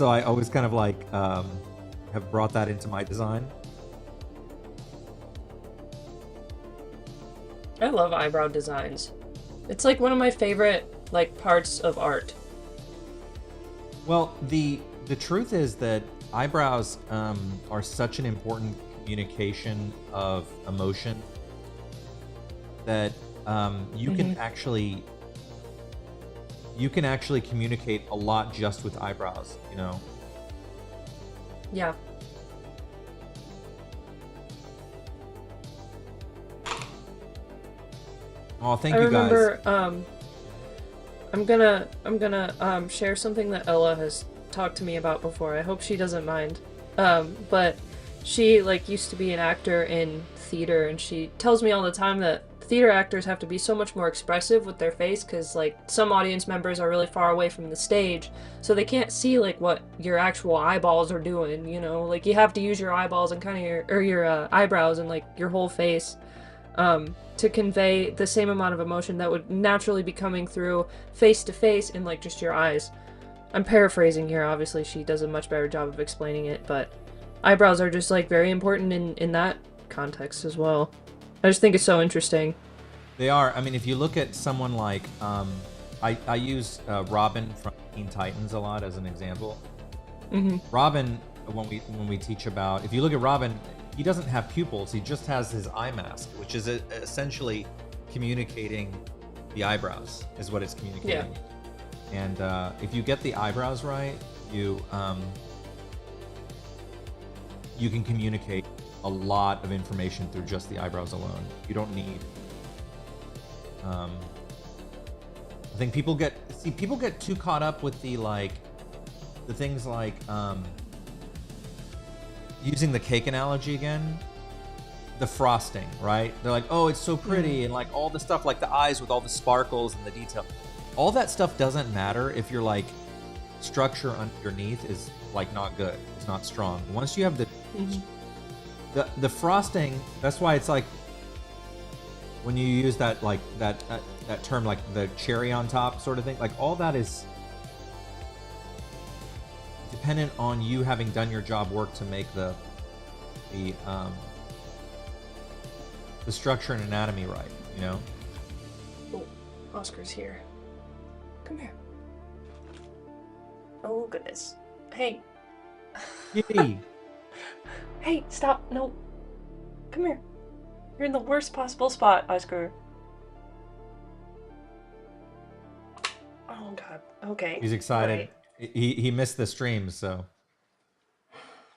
I always kind of like have brought that into my design. I love eyebrow designs. It's like one of my favorite like parts of art. Well, the truth is that eyebrows are such an important communication of emotion that you can actually communicate a lot just with eyebrows, you know? Yeah. Oh, thank you guys. I remember, I'm gonna share something that Ella has talked to me about before. I hope she doesn't mind. But she like used to be an actor in theater, and she tells me all the time that theater actors have to be so much more expressive with their face because like some audience members are really far away from the stage, so they can't see like what your actual eyeballs are doing, you know? Like you have to use your eyeballs and kind of your eyebrows and like your whole face to convey the same amount of emotion that would naturally be coming through face to face in like just your eyes. I'm paraphrasing here, obviously she does a much better job of explaining it, but eyebrows are just like very important in that context as well. I just think it's so interesting. They are. I mean, if you look at someone like, I use Robin from Teen Titans a lot as an example. Robin, when we teach about, if you look at Robin, he doesn't have pupils. He just has his eye mask, which is essentially communicating the eyebrows, is what it's communicating. Yeah. And if you get the eyebrows right, you can communicate a lot of information through just the eyebrows alone. You don't need... I think people get too caught up with the things like using the cake analogy again, the frosting, right? They're like, oh, it's so pretty, and like all the stuff like the eyes with all the sparkles and the detail. All that stuff doesn't matter if your like structure underneath is like not good. It's not strong. Once you have the frosting, that's why it's like when you use that like that term, like the cherry on top sort of thing, like all that is dependent on you having done your job work to make the structure and anatomy right, you know? Oh, Oscar's here. Come here. Oh, goodness. Hey. Kitty. Hey, stop. No. Come here. You're in the worst possible spot, Oscar. Oh, God. Okay. He's excited. Right. He missed the stream, so.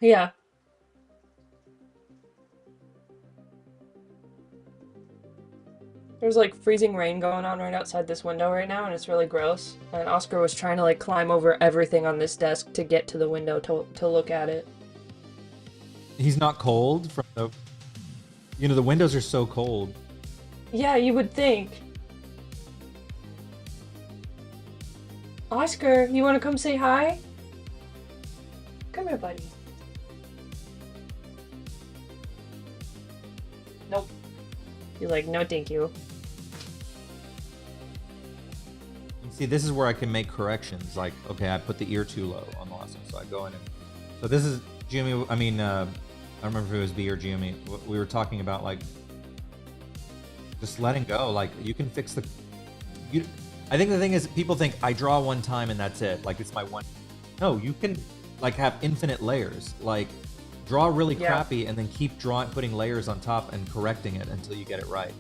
Yeah. There's like freezing rain going on right outside this window right now, and it's really gross. And Oscar was trying to like climb over everything on this desk to get to the window to look at it. He's not cold from the... You know, the windows are so cold. Yeah, you would think. Oscar, you want to come say hi? Come here, buddy. Nope. You're like, no thank you. See, this is where I can make corrections. Like, okay, I put the ear too low on the last one, so I go in and... So this is Jimmy, I mean, I don't remember if it was B or Jimmy. We were talking about, like, just letting go. Like, you can fix the... I think the thing is, people think, I draw one time and that's it. Like, it's my one... No, you can, like, have infinite layers. Like, draw really crappy and then keep putting layers on top and correcting it until you get it right.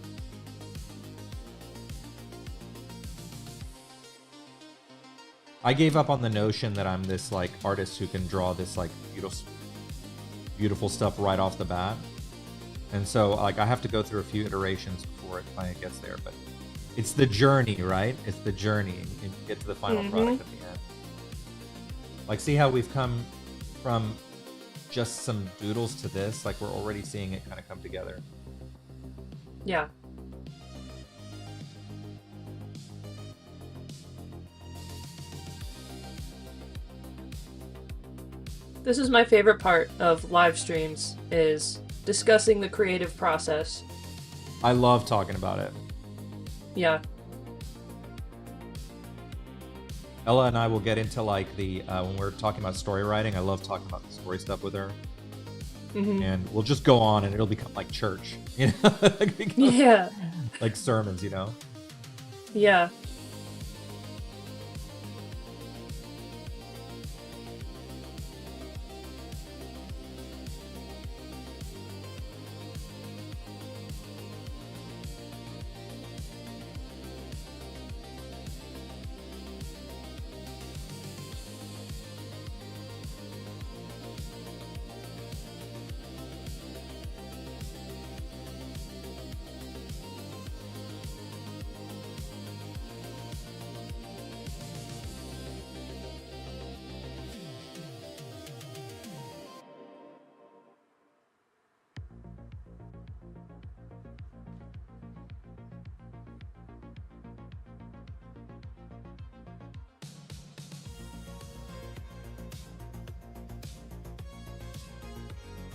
I gave up on the notion that I'm this like artist who can draw this like beautiful stuff right off the bat, and so like I have to go through a few iterations before it finally gets there. But it's the journey, right? It's the journey, and you get to the final product at the end. Like, see how we've come from just some doodles to this? Like, we're already seeing it kind of come together. Yeah. This is my favorite part of live streams, is discussing the creative process. I love talking about it. Yeah. Ella and I will get into like the, when we're talking about story writing, I love talking about the story stuff with her. And we'll just go on and it'll become like church, you know? Yeah. Like sermons, you know? Yeah.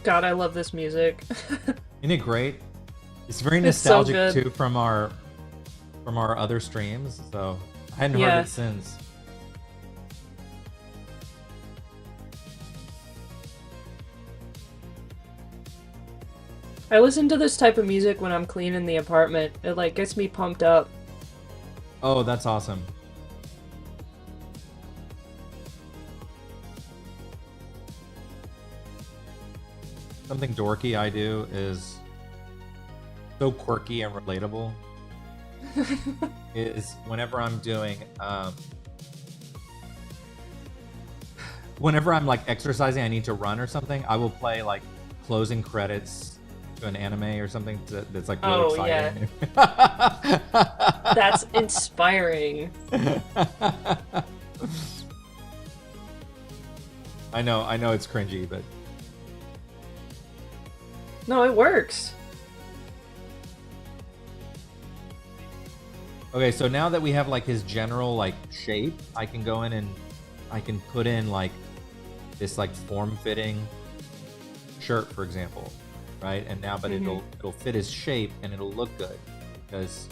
God, I love this music. Isn't it great? It's very It's so nostalgic good. too from our other streams. So I hadn't heard it since. I listen to this type of music when I'm cleaning the apartment. It like gets me pumped up. Oh, that's awesome. Something dorky I do is so quirky and relatable. Is whenever I'm doing, whenever I'm like exercising, I need to run or something, I will play like closing credits to an anime or something that's like really exciting. Yeah. That's inspiring. I know it's cringy, but No, it works. okay, so now that we have like his general like shape, I can go in and I can put in like this like form-fitting shirt, for example, right? And now, but it'll fit his shape and it'll look good because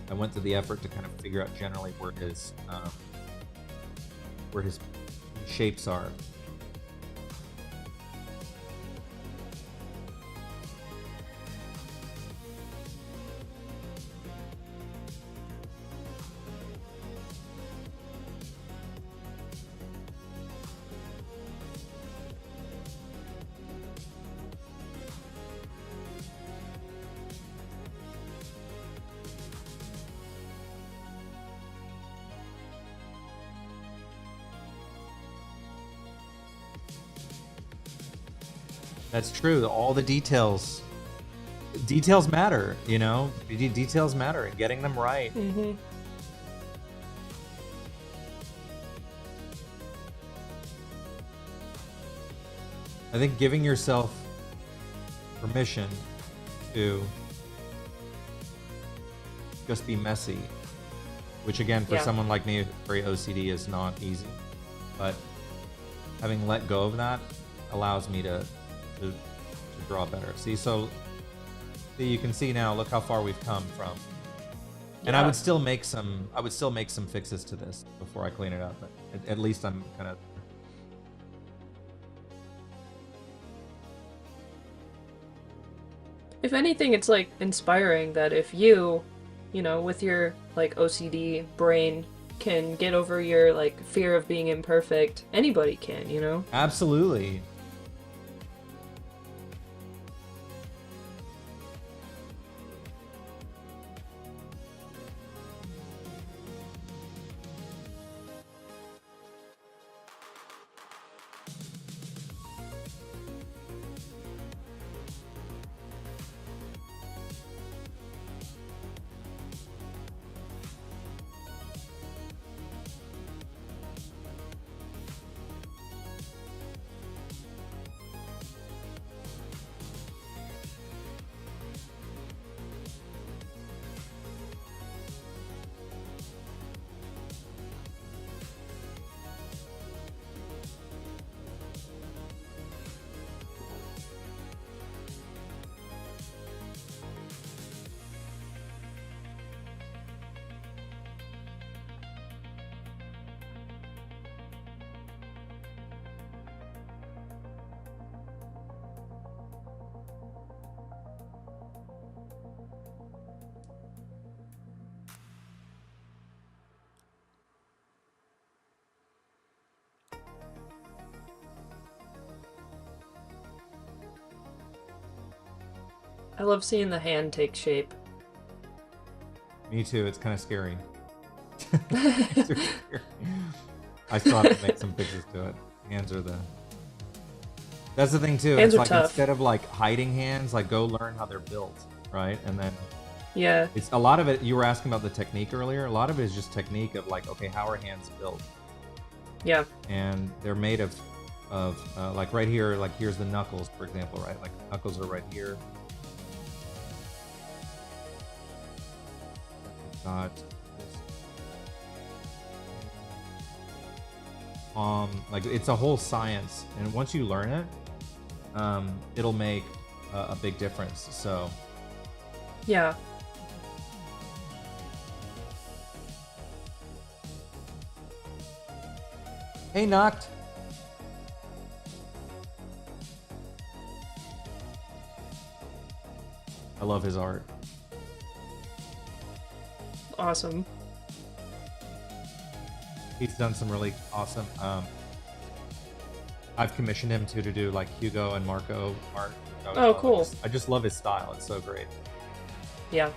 I went through the effort to kind of figure out generally where his shapes are. That's true. All the details matter, you know? Details matter, and getting them right. Mm-hmm. I think giving yourself permission to just be messy, which again, for someone like me, very OCD, is not easy. But having let go of that allows me to draw better. See, you can see now, look how far we've come from. And I would still make some fixes to this before I clean it up, but at least I'm kind of. If anything, it's like inspiring that if you know, with your like OCD brain can get over your like fear of being imperfect, anybody can, you know? Absolutely. I love seeing the hand take shape. Me too. It's kind of scary. I still have to make some fixes to it. Hands are the. That's the thing too. Hands it's are like tough. Instead of like hiding hands, like go learn how they're built, right? And then. Yeah. It's a lot of it. You were asking about the technique earlier. A lot of it is just technique of like, okay, how are hands built? Yeah. And they're made of like right here, like here's the knuckles, for example, right? Like knuckles are right here. Got this. Like it's a whole science, and once you learn it, it'll make a big difference. So. Yeah. Hey, Noct. I love his art. Awesome. He's done some really awesome. I've commissioned him to do like Hugo and Marco art. Oh, cool. I just love his style. It's so great. Yeah.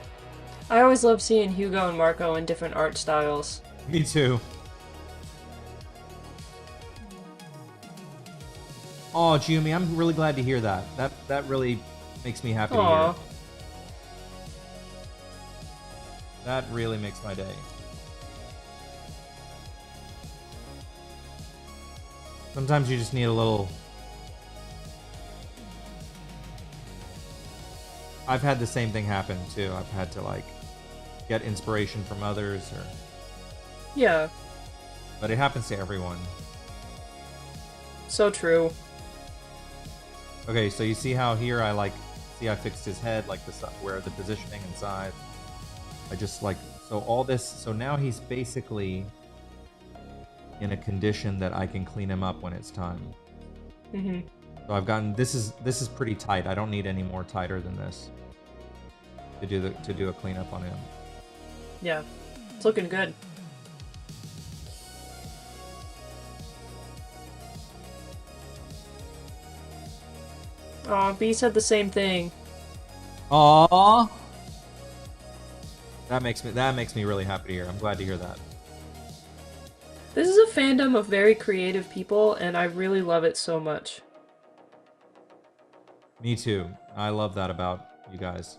I always love seeing Hugo and Marco in different art styles. Me too. Oh, Jumi, I'm really glad to hear that. That really makes me happy to hear. That really makes my day. Sometimes you just need a little. I've had the same thing happen too. I've had to like get inspiration from others or. Yeah. But it happens to everyone. So true. Okay, so you see how here I fixed his head, like where the positioning inside. I just like, so all this, so now he's basically in a condition that I can clean him up when it's time. Mm-hmm. So I've gotten, this is pretty tight. I don't need any more tighter than this to do a cleanup on him. Yeah, it's looking good. Aw, B said the same thing. Aww. That makes me really happy to hear. I'm glad to hear that. This is a fandom of very creative people, and I really love it so much. Me too. I love that about you guys.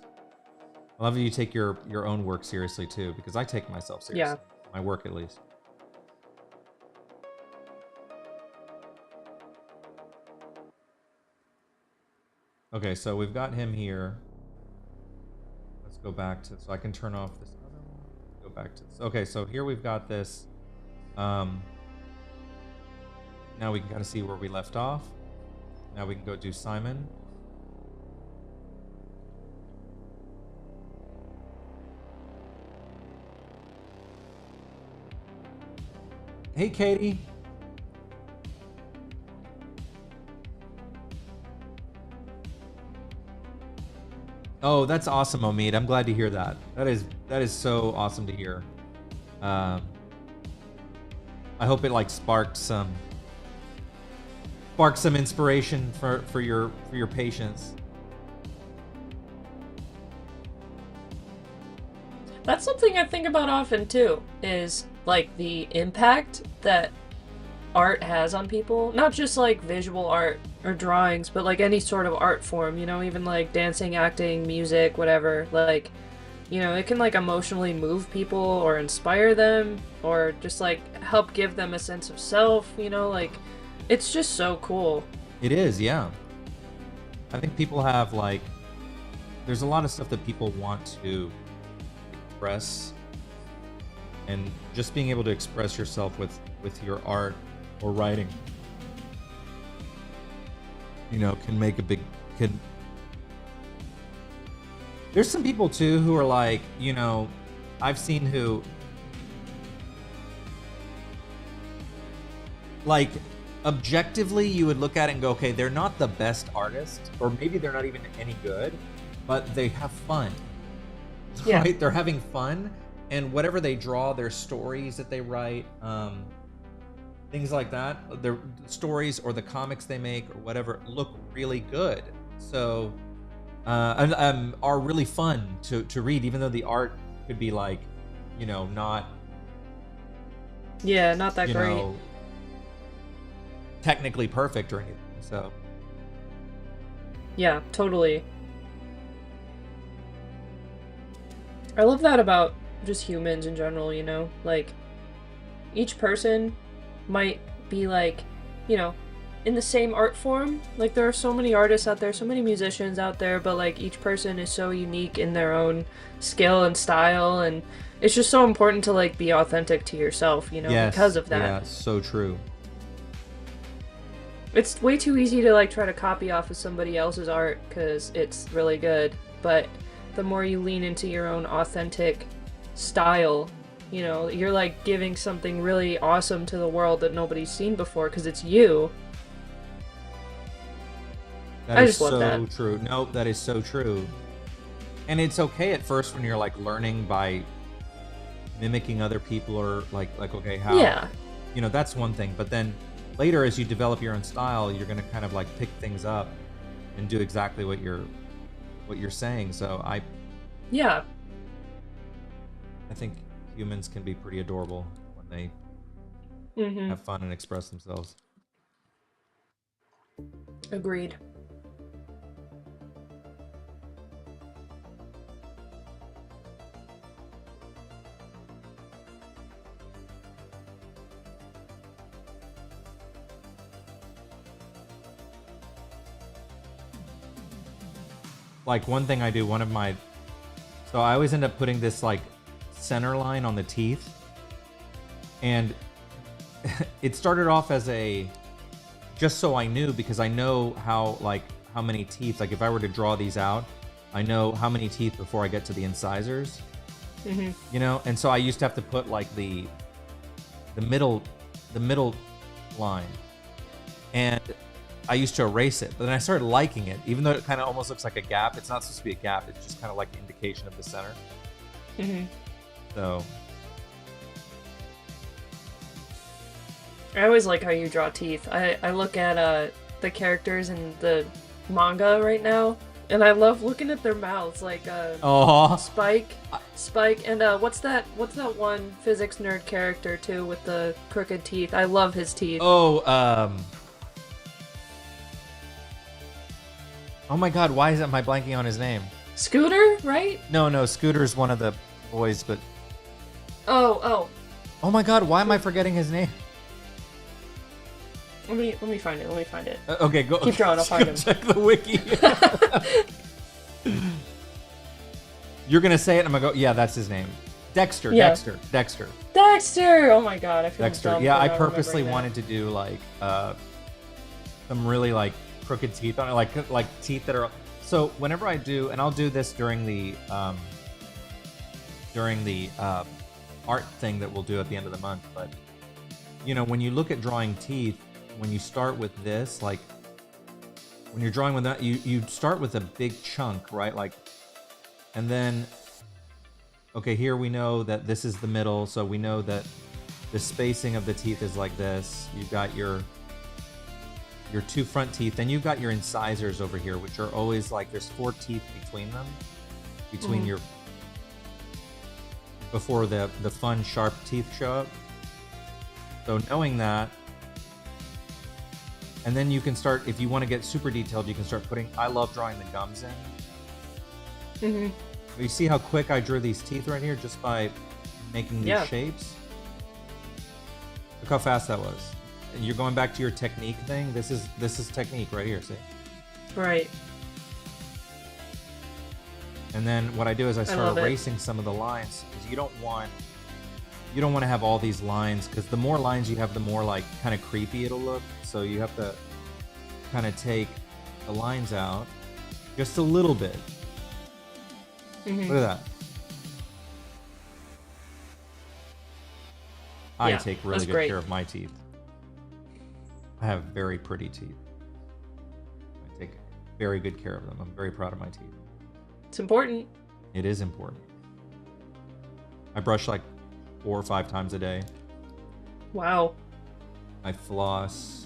I love that you take your own work seriously too, because I take myself Yeah. seriously. My work, at least. Okay, so we've got him here. Let's go back to, so I can turn off this other one. Go back to this. Okay, so here we've got this. Now we can kind of see where we left off. Now we can go do Simon. Hey, Katie. Oh, that's awesome, Omid. I'm glad to hear that. That is so awesome to hear. I hope it like sparked some inspiration for your patients. That's something I think about often too, is like the impact that art has on people. Not just like visual art or drawings, but like any sort of art form, you know, even like dancing, acting, music, whatever. Like, you know, it can like emotionally move people or inspire them or just like help give them a sense of self, you know, like it's just so cool. It is, yeah. I think people have like, there's a lot of stuff that people want to express, and just being able to express yourself with your art or writing, you know, can make a big, can. There's some people too who are like, you know, I've seen who like objectively you would look at it and go, okay, they're not the best artist, or maybe they're not even any good, but they have fun. Yeah. Right? They're having fun, and whatever they draw, their stories that they write, things like that, their stories or the comics they make or whatever look really good. So, are really fun to read, even though the art could be like, you know, not, Yeah, not that you great. know, technically perfect or anything. So, Yeah, totally. I love that about just humans in general, you know? Like, each person might be like, you know, in the same art form. Like, there are so many artists out there, so many musicians out there, but like, each person is so unique in their own skill and style, and it's just so important to like be authentic to yourself, you know, because yes, of that. yeah, so true. It's way too easy to like try to copy off of somebody else's art because it's really good, but the more you lean into your own authentic style, you know, you're like giving something really awesome to the world that nobody's seen before because it's you. That I is just love so that. true. Nope, that is so true. And it's okay at first when you're like learning by mimicking other people, or like okay, how, Yeah. you know, that's one thing. But then later, as you develop your own style, you're gonna kind of like pick things up and do exactly what you're saying. So Yeah. I think humans can be pretty adorable when they Mm-hmm. have fun and express themselves. Agreed. Like one thing I do, so I always end up putting this like center line on the teeth, and it started off as a, just so I knew, because I know how many teeth, like if I were to draw these out, I know how many teeth before I get to the incisors, Mm-hmm. you know? And so I used to have to put like the middle line, and I used to erase it, but then I started liking it, even though it kind of almost looks like a gap. It's not supposed to be a gap. It's just kind of like an indication of the center. Mm-hmm. So I always like how you draw teeth. I look at the characters in the manga right now, and I love looking at their mouths, like oh, Spike, and what's that one physics nerd character too with the crooked teeth? I love his teeth. oh, Oh my God, why am I blanking on his name? Scooter, right? No, Scooter's one of the boys, but... Oh. Oh my God, why am I forgetting his name? Let me find it. Okay, go. Keep drawing, I'll find him. Check the wiki. You're gonna say it, and I'm gonna go, yeah, that's his name. Dexter. Dexter! Oh my God, I feel Dexter. dumb Yeah, for I not purposely remembering wanted to do like some really like crooked teeth on it, like teeth that are. So whenever I do, and I'll do this during the art thing that we'll do at the end of the month, but you know, when you look at drawing teeth, when you start with this, like when you're drawing with that, you start with a big chunk, right? Like, and then, okay, here we know that this is the middle, so we know that the spacing of the teeth is like this. You've got your two front teeth, then you've got your incisors over here, which are always like, there's 4 teeth between them, between your, before the fun sharp teeth show up. So knowing that, and then you can start, if you want to get super detailed, you can start putting, I love drawing the gums in. You see how quick I drew these teeth right here just by making these shapes? Look how fast that was. And you're going back to your technique thing. This is technique right here, see? Right. And then what I do is I start erasing some of the lines, because you don't want to have all these lines, because the more lines you have, the more like kind of creepy it'll look. So you have to kind of take the lines out just a little bit. Look at that. I take really good care of my teeth. I have very pretty teeth. I take very good care of them. I'm very proud of my teeth. It's important. It is important. I brush like 4 or 5 times a day. Wow. I floss.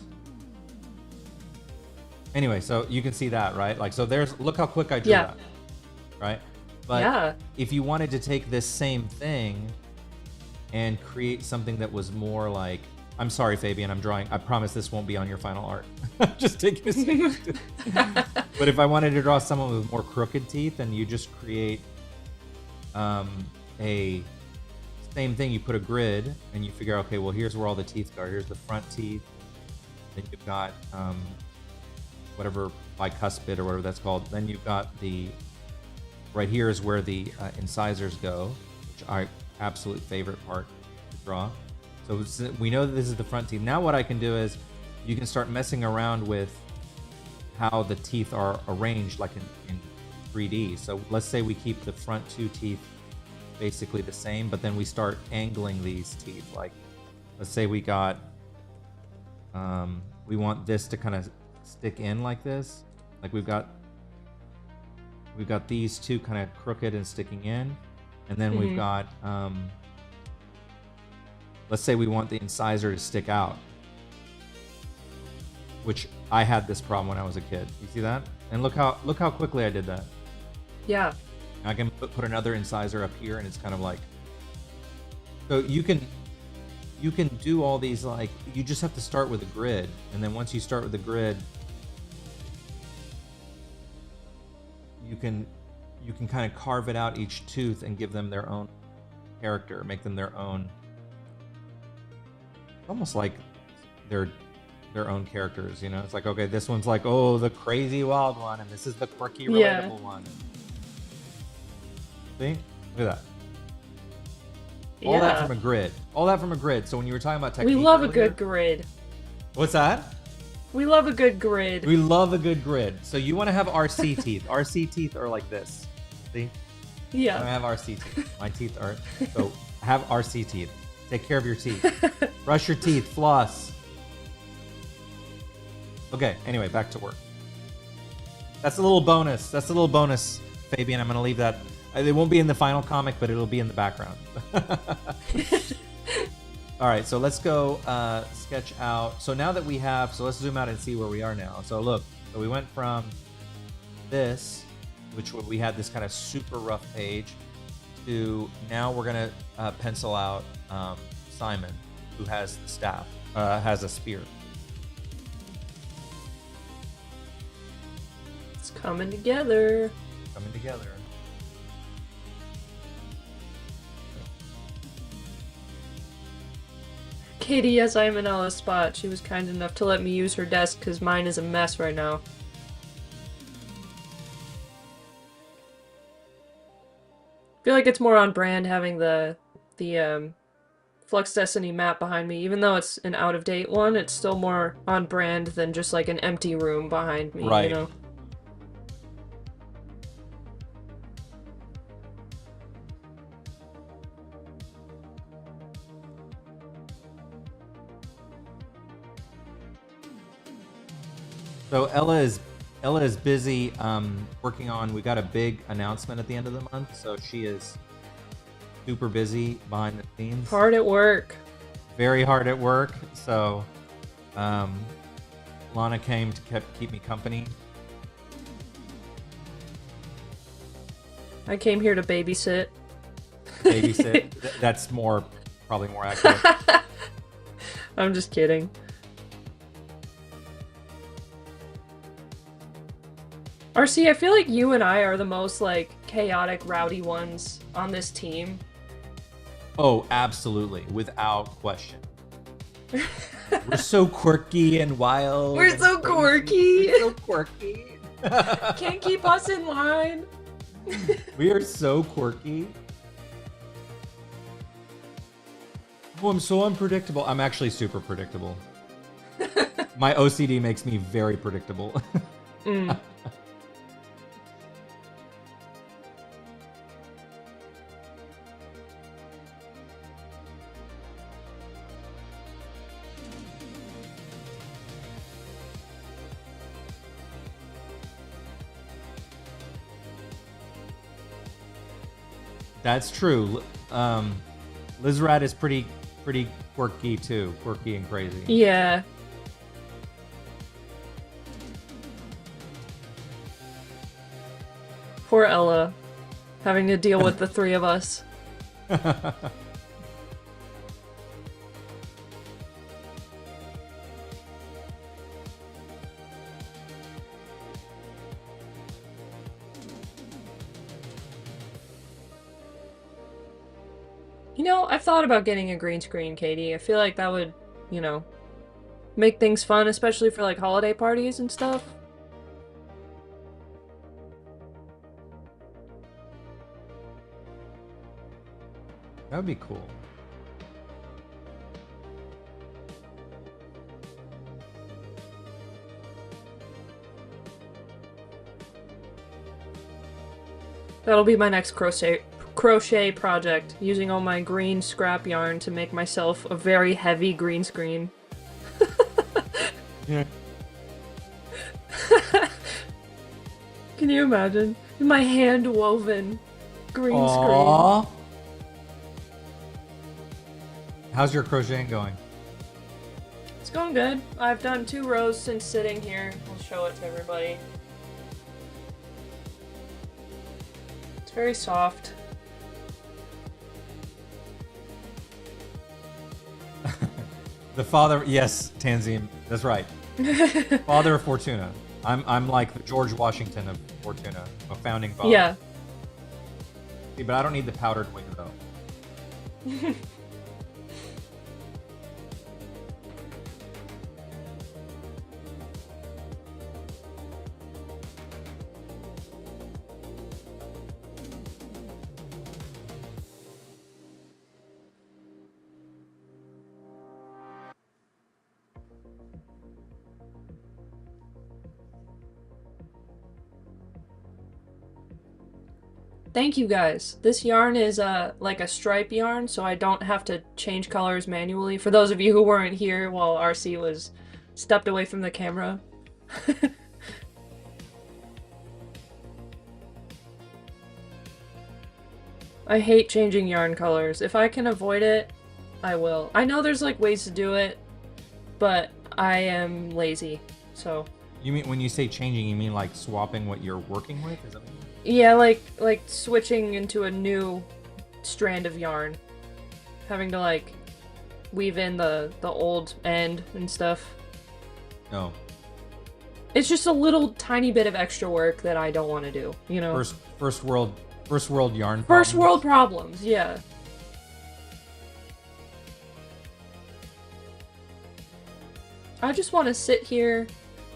Anyway, so you can see that, right? Like, so there's, look how quick I drew that, right? But if you wanted to take this same thing and create something that was more like, I'm sorry, Fabian, I'm drawing. I promise this won't be on your final art. Just taking a second. But if I wanted to draw someone with more crooked teeth, then you just create a same thing. You put a grid and you figure, okay, well, here's where all the teeth are. Here's the front teeth. Then you've got whatever bicuspid or whatever that's called. Then you've got the, right here is where the incisors go, which I absolute favorite part to draw. So we know that this is the front teeth. Now what I can do is you can start messing around with how the teeth are arranged like in 3D. So let's say we keep the front 2 teeth basically the same, but then we start angling these teeth. Like, let's say we got, we want this to kind of stick in like this. Like we've got these 2 kind of crooked and sticking in. And then we've got, let's say we want the incisor to stick out, which I had this problem when I was a kid. You see that? And look how quickly I did that. Yeah. I can put another incisor up here, and it's kind of like, so you can do all these, like, you just have to start with a grid, and then once you start with the grid, you can kind of carve it out each tooth and give them their own character, make them their own, almost like their own characters, you know? It's like, okay, this one's like, oh, the crazy wild one, and this is the quirky relatable one. See? Look at that. All that from a grid. All that from a grid. So when you were talking about technique, we love a good grid. What's that? We love a good grid. We love a good grid. So you want to have RC teeth. RC teeth are like this. See? Yeah. I have RC teeth. My teeth are, so have RC teeth. Take care of your teeth. Brush your teeth. Floss. Okay, anyway, back to work. That's a little bonus. That's a little bonus, Fabian. I'm going to leave that. It won't be in the final comic, but it'll be in the background. All right, so let's go sketch out. So now that we have, so let's zoom out and see where we are now. So look, so we went from this, which we had this kind of super rough page, to now we're going to pencil out Simon, who has the staff, has a spear. Coming together. Coming together. Katie, yes, I am in Ella's spot. She was kind enough to let me use her desk because mine is a mess right now. I feel like it's more on brand having the Flux Destiny map behind me. Even though it's an out-of-date one, it's still more on brand than just like an empty room behind me, right. you know? So Ella is busy working on. We got a big announcement at the end of the month, so she is super busy behind the scenes. Hard at work. Very hard at work. So Lana came to keep me company. I came here to babysit. Babysit. That's probably more accurate. I'm just kidding. RC, I feel like you and I are the most, like, chaotic, rowdy ones on this team. Oh, absolutely. Without question. We're so quirky and wild. We're so quirky. We're so quirky. Can't keep us in line. We are so quirky. Oh, I'm so unpredictable. I'm actually super predictable. My OCD makes me very predictable. Mm. That's true. Lizrat is pretty quirky too. Quirky and crazy. Yeah. Poor Ella, having to deal with the three of us. You know, I've thought about getting a green screen, Katie. I feel like that would, you know, make things fun, especially for like holiday parties and stuff. That would be cool. That'll be my next crochet project, using all my green scrap yarn to make myself a very heavy green screen. Yeah. Can you imagine? My hand-woven green Aww. screen. How's your crocheting going? It's going good. I've done 2 rows since sitting here. I'll show it to everybody. It's very soft. The father, yes, Tanzim, that's right. Father of Fortuna. I'm like the George Washington of Fortuna, a founding father. Yeah. See, but I don't need the powdered wing though. Thank you guys. This yarn is like a stripe yarn, so I don't have to change colors manually. For those of you who weren't here while RC was stepped away from the camera. I hate changing yarn colors. If I can avoid it, I will. I know there's like ways to do it, but I am lazy, so. You mean when you say changing, you mean like swapping what you're working with? Is that what you mean? Yeah, like switching into a new strand of yarn. Having to like weave in the old end and stuff. No. It's just a little tiny bit of extra work that I don't want to do, you know? First world yarn First world problems. problems, yeah. I just want to sit here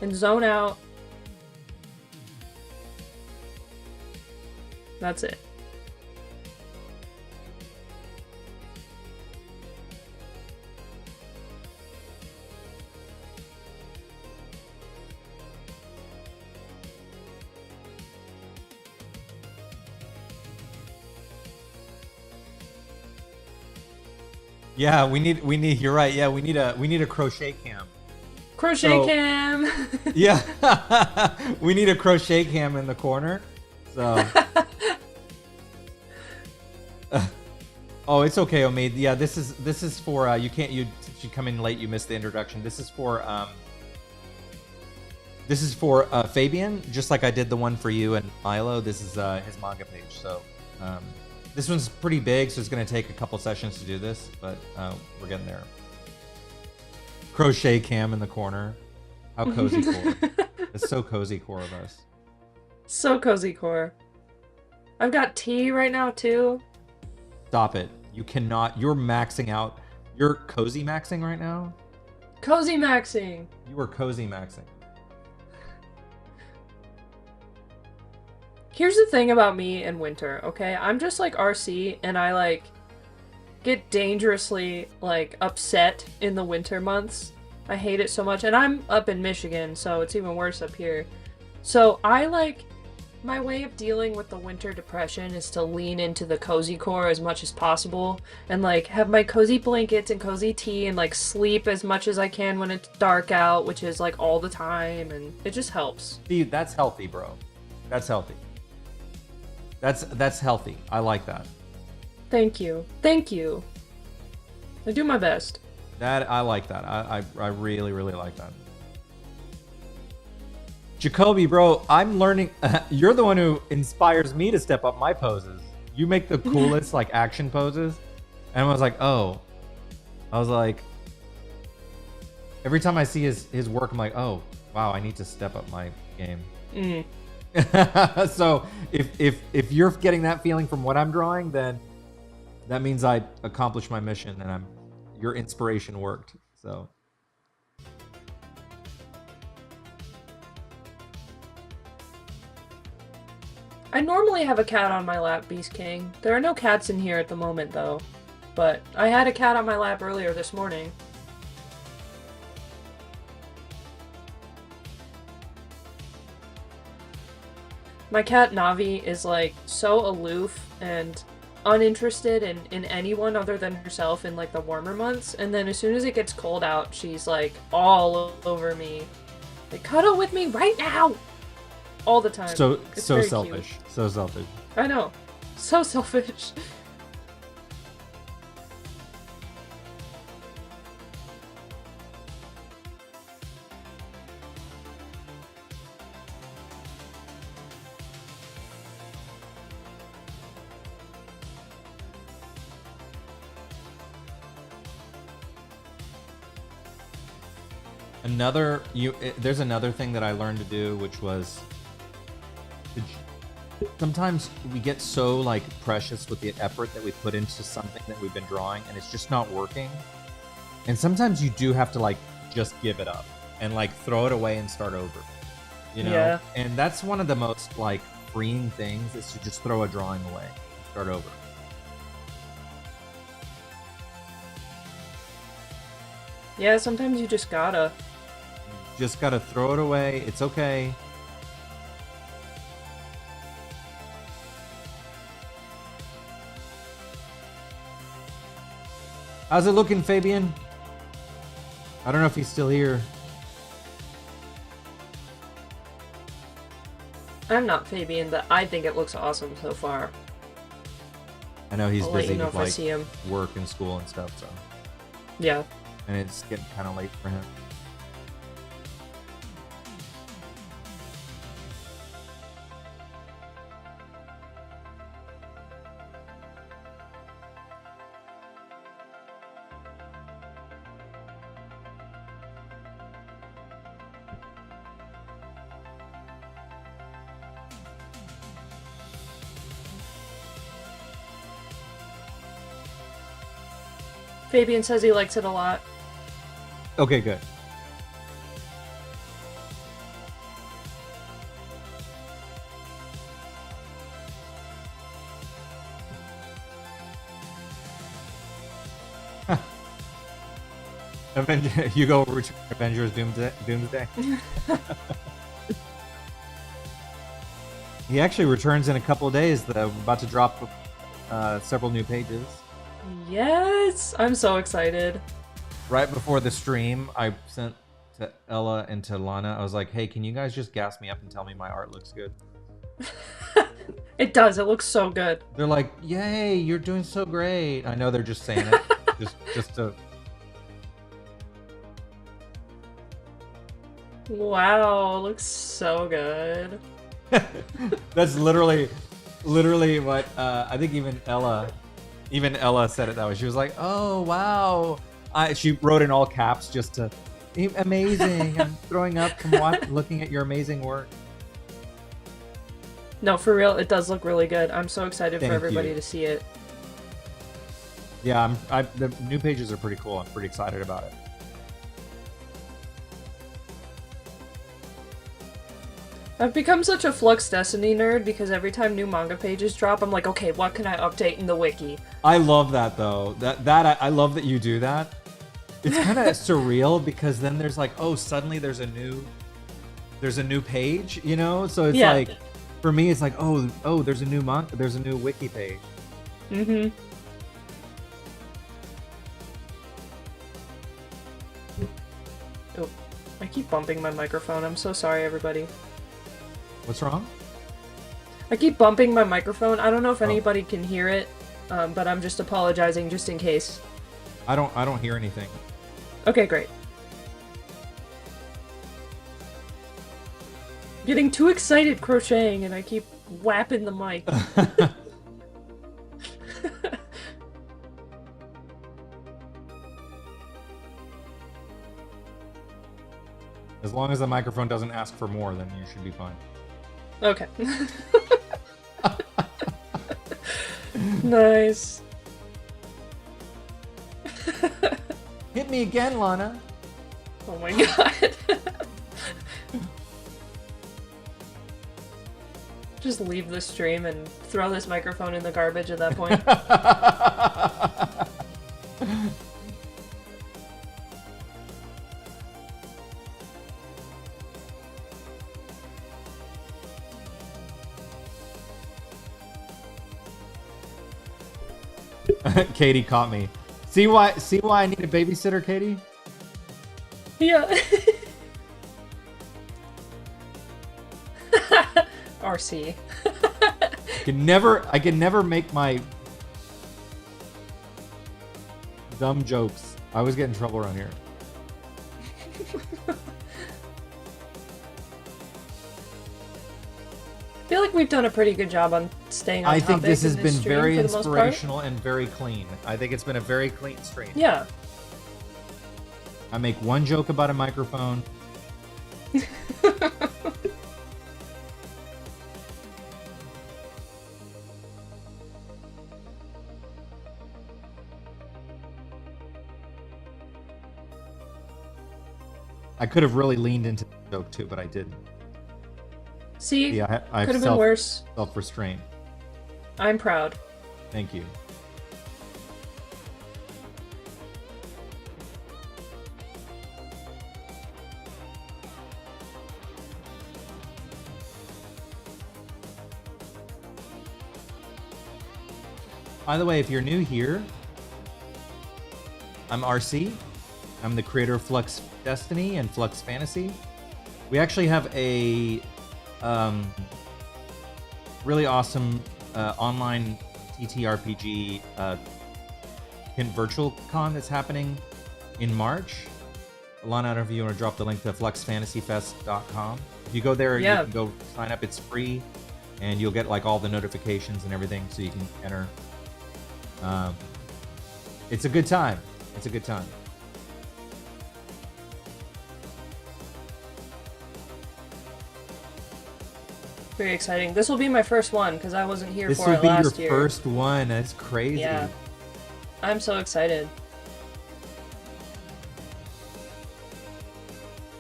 and zone out. That's it. Yeah, we need. You're right. Yeah, we need a crochet cam. Crochet So cam. yeah, we need a crochet cam in the corner. So. Oh, it's okay, Omid. Yeah, this is for you can't you since you come in late, you missed the introduction. This is for Fabian, just like I did the one for you and Milo. This is his manga page. So this one's pretty big, so it's gonna take a couple sessions to do this, but we're getting there. Crochet cam in the corner. How cozy core. It's so cozy core of us. So cozy core. I've got tea right now too. Stop it. You cannot. You're maxing out. You're cozy maxing right now? Cozy maxing. You are cozy maxing. Here's the thing about me and winter, okay? I'm just like RC and I like get dangerously like upset in the winter months. I hate it so much. And I'm up in Michigan, so it's even worse up here. So I like my way of dealing with the winter depression is to lean into the cozy core as much as possible and like have my cozy blankets and cozy tea and like sleep as much as I can when it's dark out, which is like all the time, and it just helps. Steve, that's healthy, bro. That's healthy. That's healthy. I like that. Thank you. Thank you. I do my best. That I like that. I really, really like that. Jacoby, bro, I'm learning. You're the one who inspires me to step up my poses. You make the coolest like action poses, and I was like, oh, I was like, every time I see his work, I'm like, oh, wow, I need to step up my game. Mm. So if you're getting that feeling from what I'm drawing, then that means I accomplished my mission, and your inspiration worked. So. I normally have a cat on my lap, Beast King. There are no cats in here at the moment, though. But I had a cat on my lap earlier this morning. My cat Navi is like so aloof and uninterested in anyone other than herself in like the warmer months, and then as soon as it gets cold out, she's like all over me. Like, cuddle with me right now! All the time. So It's so very selfish. cute. So selfish. I know. So selfish. There's another thing that I learned to do, which was sometimes we get so like precious with the effort that we put into something that we've been drawing, and it's just not working. And sometimes you do have to like just give it up and like throw it away and start over. You know? Yeah. And that's one of the most like freeing things, is to just throw a drawing away and start over. Yeah, sometimes you just gotta. Just gotta throw it away. It's okay. How's it looking, Fabian? I don't know if he's still here. I'm not Fabian, but I think it looks awesome so far. I know he's I'll let busy you know with if I like see him. work and school and stuff, so. Yeah. And it's getting kind of late for him. Fabian says he likes it a lot. Okay, good. Hugo Avengers Doomsday. He actually returns in a couple of days. We're about to drop several new pages. Yes! I'm so excited. Right before the stream, I sent to Ella and to Lana, I was like, hey, can you guys just gas me up and tell me my art looks good? It does. It looks so good. They're like, yay, you're doing so great. I know they're just saying it. just to... Wow, looks so good. That's literally what I think even Ella said it that way. She was like, oh, wow. She wrote in all caps just to, amazing. I'm throwing up from looking at your amazing work. No, for real, it does look really good. I'm so excited for everybody to see it. Yeah, the new pages are pretty cool. I'm pretty excited about it. I've become such a Flux Destiny nerd because every time new manga pages drop, I'm like, okay, what can I update in the wiki? I love that though. I love that you do that. It's kind of surreal because then there's like, oh, suddenly there's a new page, you know? So it's like, for me, it's like, oh, there's a new wiki page. Mm-hmm. Oh, I keep bumping my microphone. I'm so sorry, everybody. What's wrong? I keep bumping my microphone. I don't know if anybody can hear it, but I'm just apologizing just in case. I don't hear anything. Okay, great. Getting too excited crocheting and I keep whapping the mic. As long as the microphone doesn't ask for more, then you should be fine. Okay. Nice. Hit me again, Lana. Oh my god. Just leave the stream and throw this microphone in the garbage at that point. Katie caught me. See why I need a babysitter, Katie? Yeah. RC. I can never make my dumb jokes. I always get in trouble around here. I feel like we've done a pretty good job on staying on topic. I think this has been very inspirational inspirational and very clean. I think it's been a very clean stream. Yeah. I make one joke about a microphone. I could have really leaned into the joke too, but I didn't. See, yeah, I could have been worse. Self-restraint. I'm proud. Thank you. By the way, if you're new here, I'm RC. I'm the creator of Flux Destiny and Flux Fantasy. We actually have a really awesome online TTRPG virtual con that's happening in March. Alana, I don't know if you want to drop the link to fluxfantasyfest.com. If you go there, you can go sign up. It's free, and you'll get like all the notifications and everything, so you can enter. It's a good time. It's a good time. Very exciting. This will be my first one because I wasn't here for it last year. This will be your first one. That's crazy. Yeah. I'm so excited.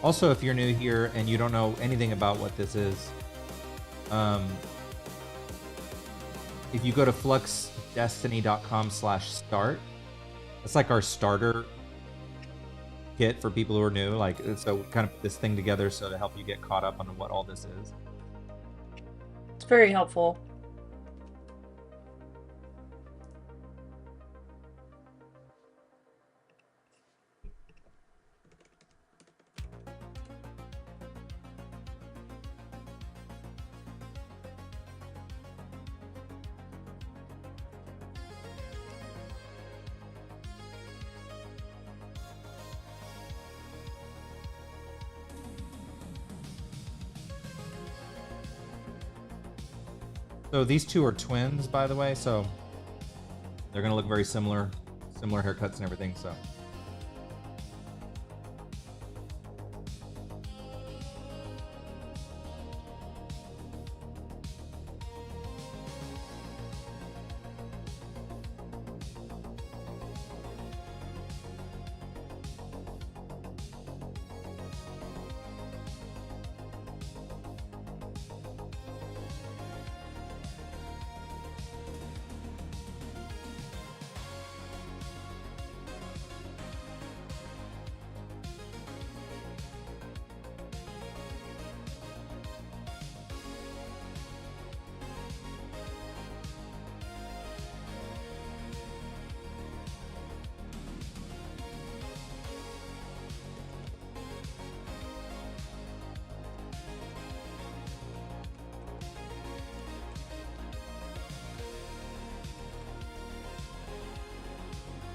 Also, if you're new here and you don't know anything about what this is, if you go to fluxdestiny.com/start, that's like our starter kit for people who are new. Like, so kind of put this thing together so to help you get caught up on what all this is. It's very helpful. So these two are twins, by the way, so they're gonna look very similar haircuts and everything, so.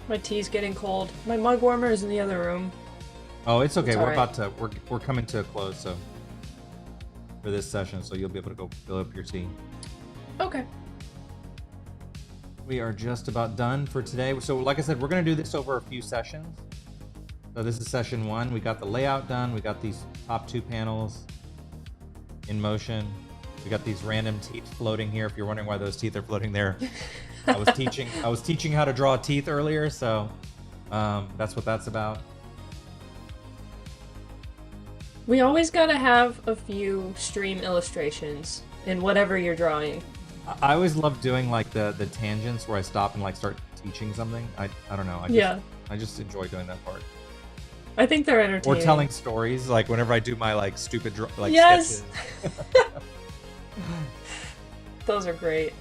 My tea's getting cold. My mug warmer is in the other room. Oh, it's okay. It's We're all about to we're coming to a close, so for this session, so you'll be able to go fill up your tea. Okay. We are just about done for today. So like I said, we're gonna do this over a few sessions. So this is session 1. We got the layout done. We got these top 2 panels in motion. We got these random teeth floating here. If you're wondering why those teeth are floating there, I was teaching how to draw teeth earlier, so that's what that's about. We always gotta have a few stream illustrations in whatever you're drawing. I always love doing like the tangents where I stop and like start teaching something. I don't know. I just enjoy doing that part. I think they're entertaining. Or telling stories, like whenever I do my like stupid yes! sketches. Those are great.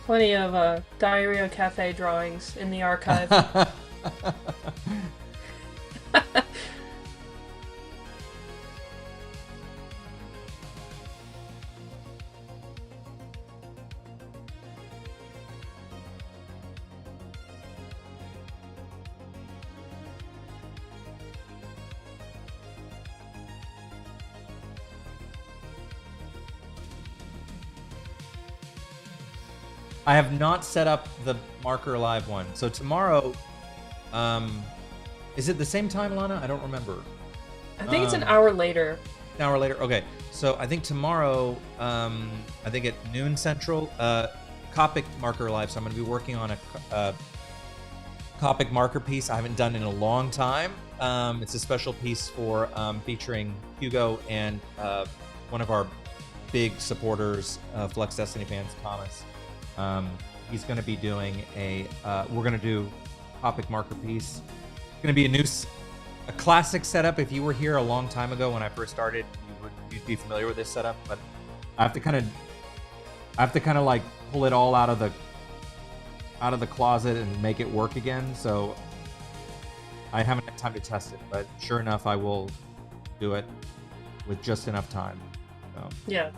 Plenty of Diarrhea Cafe drawings in the archive. I have not set up the marker live one. So tomorrow, is it the same time, Lana? I don't remember. I think it's an hour later. An hour later? Okay. So I think tomorrow, I think at noon Central, Copic marker live. So I'm going to be working on a Copic marker piece I haven't done in a long time. It's a special piece for featuring Hugo and one of our big supporters, Flux Destiny fans, Thomas. He's going to be doing we're going to do Copic marker piece. It's going to be a classic setup. If you were here a long time ago when I first started, you'd be familiar with this setup, but I have to kind of like pull it all out of the closet and make it work again. So I haven't had time to test it, but sure enough, I will do it with just enough time. So. Yeah.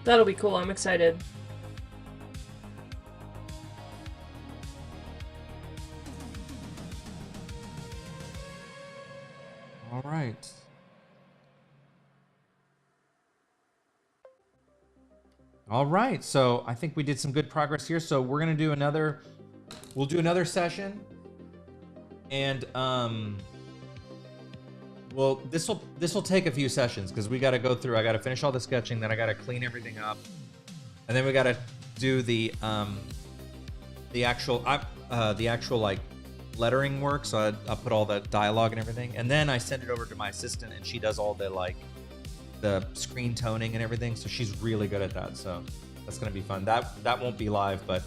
That'll be cool. I'm excited. All right. All right. So I think we did some good progress here. So we're going to do we'll do another session. And well, this will take a few sessions because we got to go through. I got to finish all the sketching, then I got to clean everything up, and then we got to do the actual like lettering work. So I put all the dialogue and everything, and then I send it over to my assistant, and she does all the like the screen toning and everything. So she's really good at that. So that's gonna be fun. That won't be live, but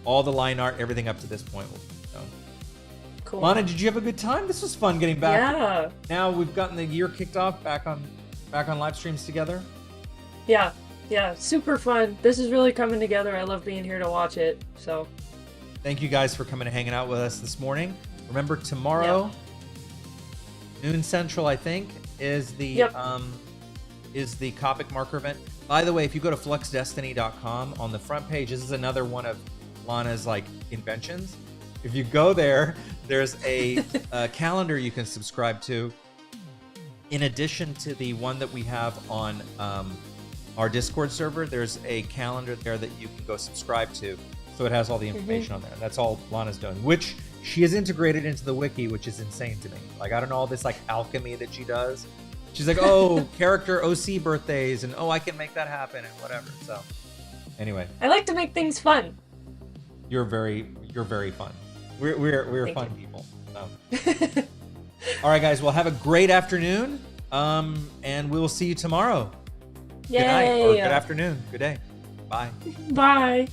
all the line art, everything up to this point will be. So. Cool. Lana, did you have a good time? This was fun getting back. Yeah. Now we've gotten the year kicked off back on live streams together. Yeah. Yeah. Super fun. This is really coming together. I love being here to watch it. So. Thank you guys for coming and hanging out with us this morning. Remember, tomorrow, noon central, I think, is the Copic marker event. By the way, if you go to fluxdestiny.com, on the front page, this is another one of Lana's like inventions. If you go there, there's a calendar you can subscribe to. In addition to the one that we have on our Discord server, there's a calendar there that you can go subscribe to. So it has all the information on there. That's all Lana's doing, which she has integrated into the wiki, which is insane to me. Like, I don't know, all this like alchemy that she does. She's like, oh, character OC birthdays, and oh, I can make that happen, and whatever. So anyway, I like to make things fun. You're very fun. We're fun people. So. All right, guys. Well, have a great afternoon, and we will see you tomorrow. Yay. Good night or good afternoon. Good day. Bye. Bye.